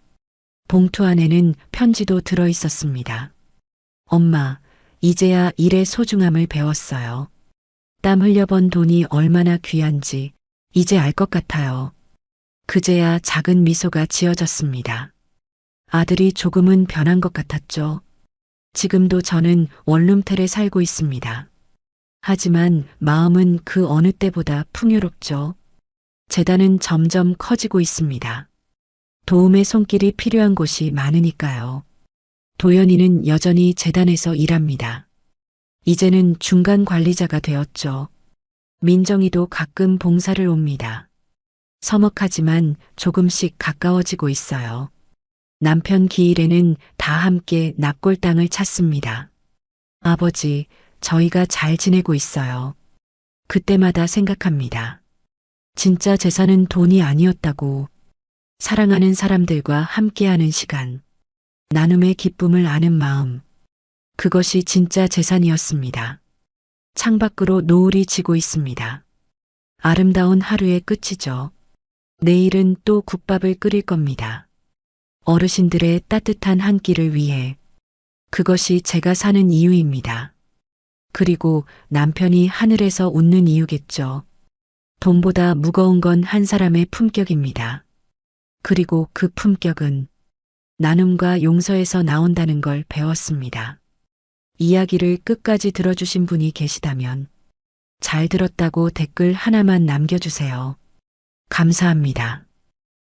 봉투 안에는 편지도 들어 있었습니다. 엄마, 이제야 일의 소중함을 배웠어요. 땀 흘려번 돈이 얼마나 귀한지 이제 알 것 같아요. 그제야 작은 미소가 지어졌습니다. 아들이 조금은 변한 것 같았죠. 지금도 저는 원룸텔에 살고 있습니다. 하지만 마음은 그 어느 때보다 풍요롭죠. 재단은 점점 커지고 있습니다. 도움의 손길이 필요한 곳이 많으니까요. 도연이는 여전히 재단에서 일합니다. 이제는 중간 관리자가 되었죠. 민정이도 가끔 봉사를 옵니다. 서먹하지만 조금씩 가까워지고 있어요. 남편 기일에는 다 함께 납골당을 찾습니다. 아버지, 저희가 잘 지내고 있어요. 그때마다 생각합니다. 진짜 재산은 돈이 아니었다고. 사랑하는 사람들과 함께하는 시간. 나눔의 기쁨을 아는 마음. 그것이 진짜 재산이었습니다. 창밖으로 노을이 지고 있습니다. 아름다운 하루의 끝이죠. 내일은 또 국밥을 끓일 겁니다. 어르신들의 따뜻한 한 끼를 위해. 그것이 제가 사는 이유입니다. 그리고 남편이 하늘에서 웃는 이유겠죠. 돈보다 무거운 건 한 사람의 품격입니다. 그리고 그 품격은 나눔과 용서에서 나온다는 걸 배웠습니다. 이야기를 끝까지 들어주신 분이 계시다면 잘 들었다고 댓글 하나만 남겨주세요. 감사합니다.